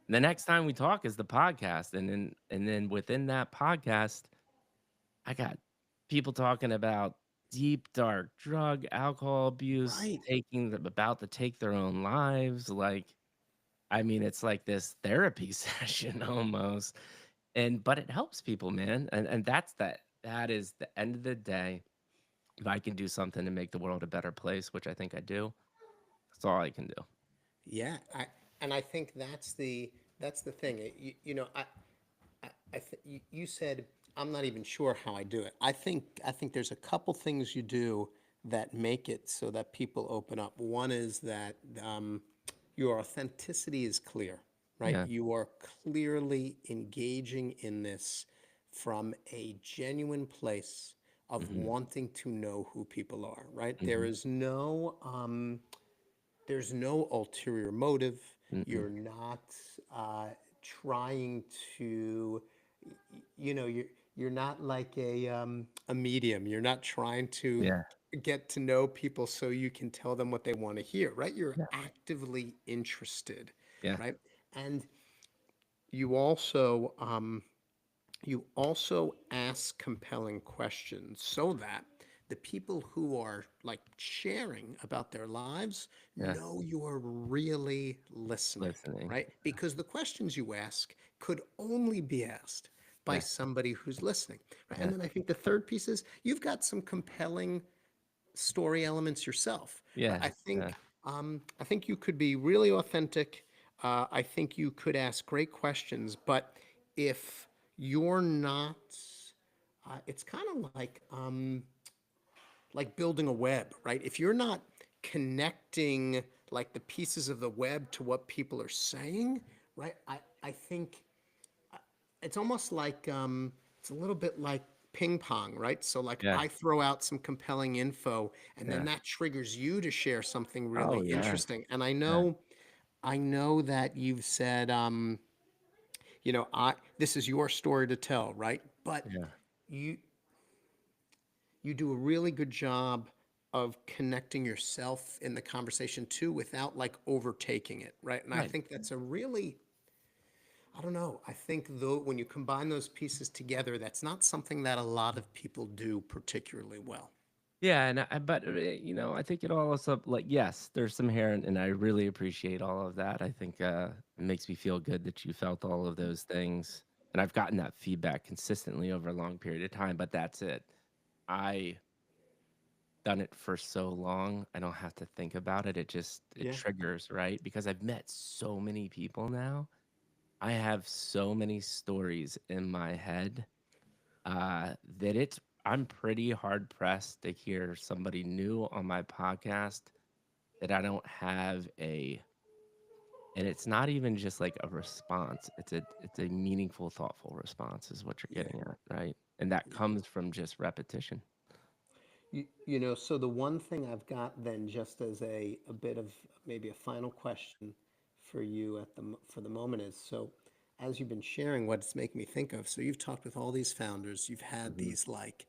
The next time we talk is the podcast, and then within that podcast, I got people talking about deep dark drug, alcohol abuse, Right. about to take their own lives. Like, I mean, it's like this therapy session almost, and but it helps people, man, and that is the end of the day. If I can do something to make the world a better place, which I think I do, that's all I can do. Yeah. I think that's the thing. You know, you said I'm not even sure how I do it. I think there's a couple things you do that make it so that people open up. One is that your authenticity is clear, right? Yeah. You are clearly engaging in this from a genuine place of Hmm. wanting to know who people are, right? Hmm. There's no ulterior motive. Mm-mm. You're not trying to, you know, you're not like a medium. You're not trying to Yeah. get to know people so you can tell them what they want to hear, right? You're Yeah. actively interested, Yeah. right? And you also you also ask compelling questions so that the people who are like sharing about their lives Yeah. know you're really listening, Listening. right? Because the questions you ask could only be asked by Yeah. somebody who's listening, right? And Yeah. then I think the third piece is you've got some compelling story elements yourself, right? Yeah. Yeah. I think you could be really authentic. I think you could ask great questions, but if you're not, it's kind of like building a web, right? If you're not connecting like the pieces of the web to what people are saying, right? I think it's almost like it's a little bit like ping pong, right? So like Yeah. I throw out some compelling info and then Yeah. that triggers you to share something really Oh yeah. interesting. And Yeah. I know that you've said this is your story to tell, right? But Yeah. you you do a really good job of connecting yourself in the conversation too without like overtaking it, right? And I Right. think that's a really, I don't know, I think though when you combine those pieces together, that's not something that a lot of people do particularly well. Yeah, and but I think it all also like yes, there's some hair, and I really appreciate all of that. I think it makes me feel good that you felt all of those things, and I've gotten that feedback consistently over a long period of time. But that's it. I done it for so long, I don't have to think about it. It Yeah. triggers, right? Because I've met so many people now. I have so many stories in my head that I'm pretty hard pressed to hear somebody new on my podcast that I don't have and it's not even just like a response. It's a meaningful, thoughtful response is what you're Yeah. getting at, right? And that comes from just repetition. So the one thing I've got then, just as a bit of maybe a final question for you for the moment is, so as you've been sharing what it's making me think of, so you've talked with all these founders, you've had Mhm. these like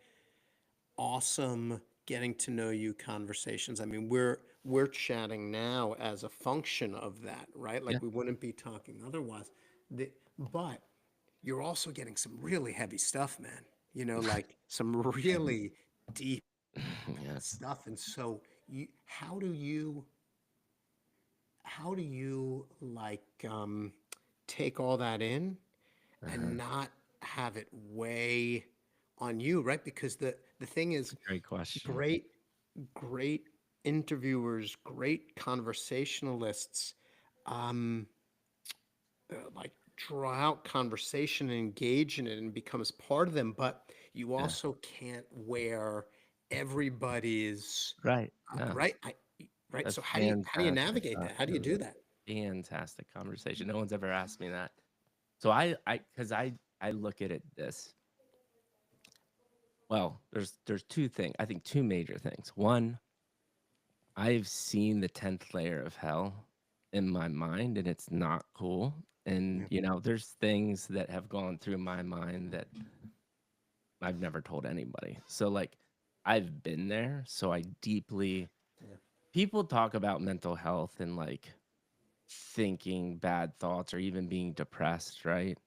awesome getting to know you conversations. I mean, we're chatting now as a function of that, right? Yeah. Like we wouldn't be talking otherwise. But you're also getting some really heavy stuff, man. Like some really deep Yes. stuff. And so how do you like take all that in and Uh-huh. not have it weigh on you, right? Because the thing It's is, a great question. great great interviewers, great conversationalists, um, like draw out conversation and engage in it and becomes part of them. But you Yeah. also can't wear everybody's Right. No. right. Right. That's So how do you fantastic. navigate that? How It do you was do a that? fantastic conversation. No one's ever asked me that. So I look at it this. Well, there's two things. I think two major things. One, I've seen the 10th layer of hell in my mind and it's not cool. And Yeah. there's things that have gone through my mind that I've never told anybody. So like I've been there, so I deeply Yeah. people talk about mental health and like thinking bad thoughts or even being depressed, right?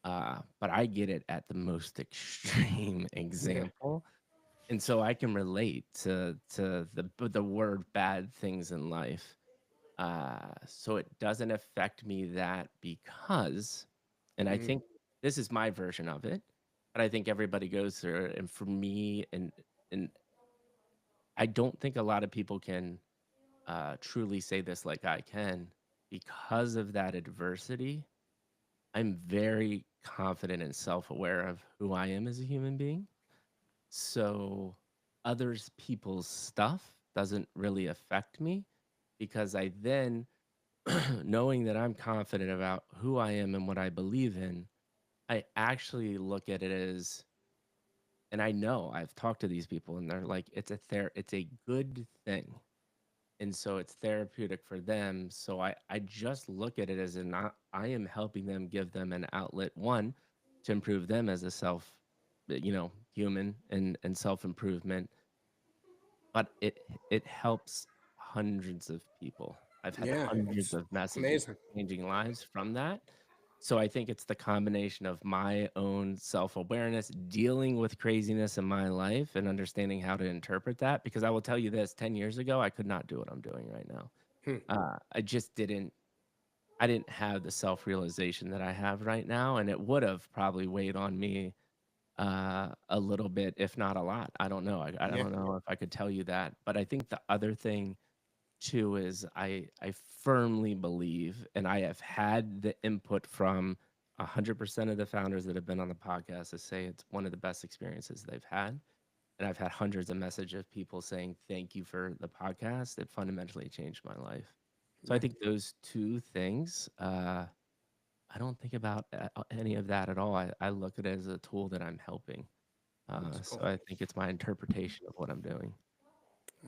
But I get it at the most extreme Yeah. example. And so I can relate to the word bad things in life. So it doesn't affect me that because, and I Mm, think this is my version of it, but I think everybody goes through it. And for me, and I don't think a lot of people can truly say this like I can because of that adversity. I'm very confident and self-aware of who I am as a human being. So others people's stuff doesn't really affect me because I then knowing that I'm confident about who I am and what I believe in, I actually look at it as and I know I've talked to these people and they're like it's a good thing. And so it's therapeutic for them. So I just look at it as I am helping them give them an outlet one to improve them as a human and self-improvement, but it helps hundreds of people. I've had yeah. hundreds It's of messages amazing. changing lives from that. So I think it's the combination of my own self-awareness, dealing with craziness in my life and understanding how to interpret that because I will tell you this, 10 years ago I could not do what I'm doing right now. Hmm. I just didn't have the self-realization that I have right now and it would have probably weighed on me a little bit, if not a lot. I don't know. I Yeah. don't know if I could tell you that. But I think the other thing too is I firmly believe, and I have had the input from 100% of the founders that have been on the podcast to say it's one of the best experiences they've had. And I've had hundreds of messages of people saying thank you for the podcast. It fundamentally changed my life. So I Yeah. think those two things. I don't think about any of that at all. I look at it as a tool that I'm helping. That's So cool. I think it's my interpretation of what I'm doing.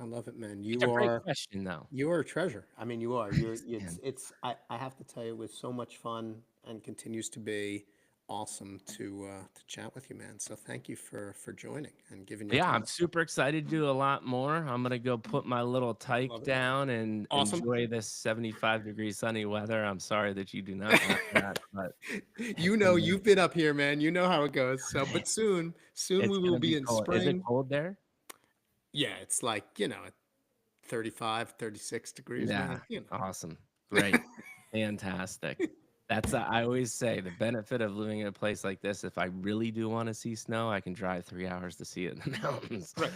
I love it, man. It's a great question, though. You are a treasure. I mean, you are. Thanks, man. I have to tell you, it was so much fun and continues to be awesome to chat with you, man. So thank you for joining and giving your Yeah, I'm time. super excited to do a lot more. I'm gonna go put my little tyke Love it, man. down and Awesome. enjoy this 75-degree sunny weather. I'm sorry that you do not have that, but You know, anyway, you've been up here, man. You know how it goes. So, but soon it's we will gonna be be in cold. Is it spring. cold there? Yeah, it's like, 35, 36 degrees, Yeah, man. awesome. Great. Fantastic. That's I always say the benefit of living in a place like this, if I really do want to see snow, I can drive 3 hours to see it in the mountains. Right.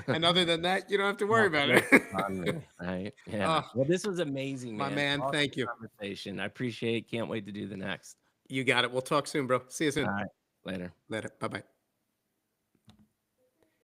And other than that, you don't have to worry Nothing about else is it. on me, right? Yeah. Oh, Well, this was amazing, my man. man, Awesome thank you. conversation. I appreciate it. Can't wait to do the next. You got it. We'll talk soon, bro. See you All soon. right. Later. Later. Bye bye.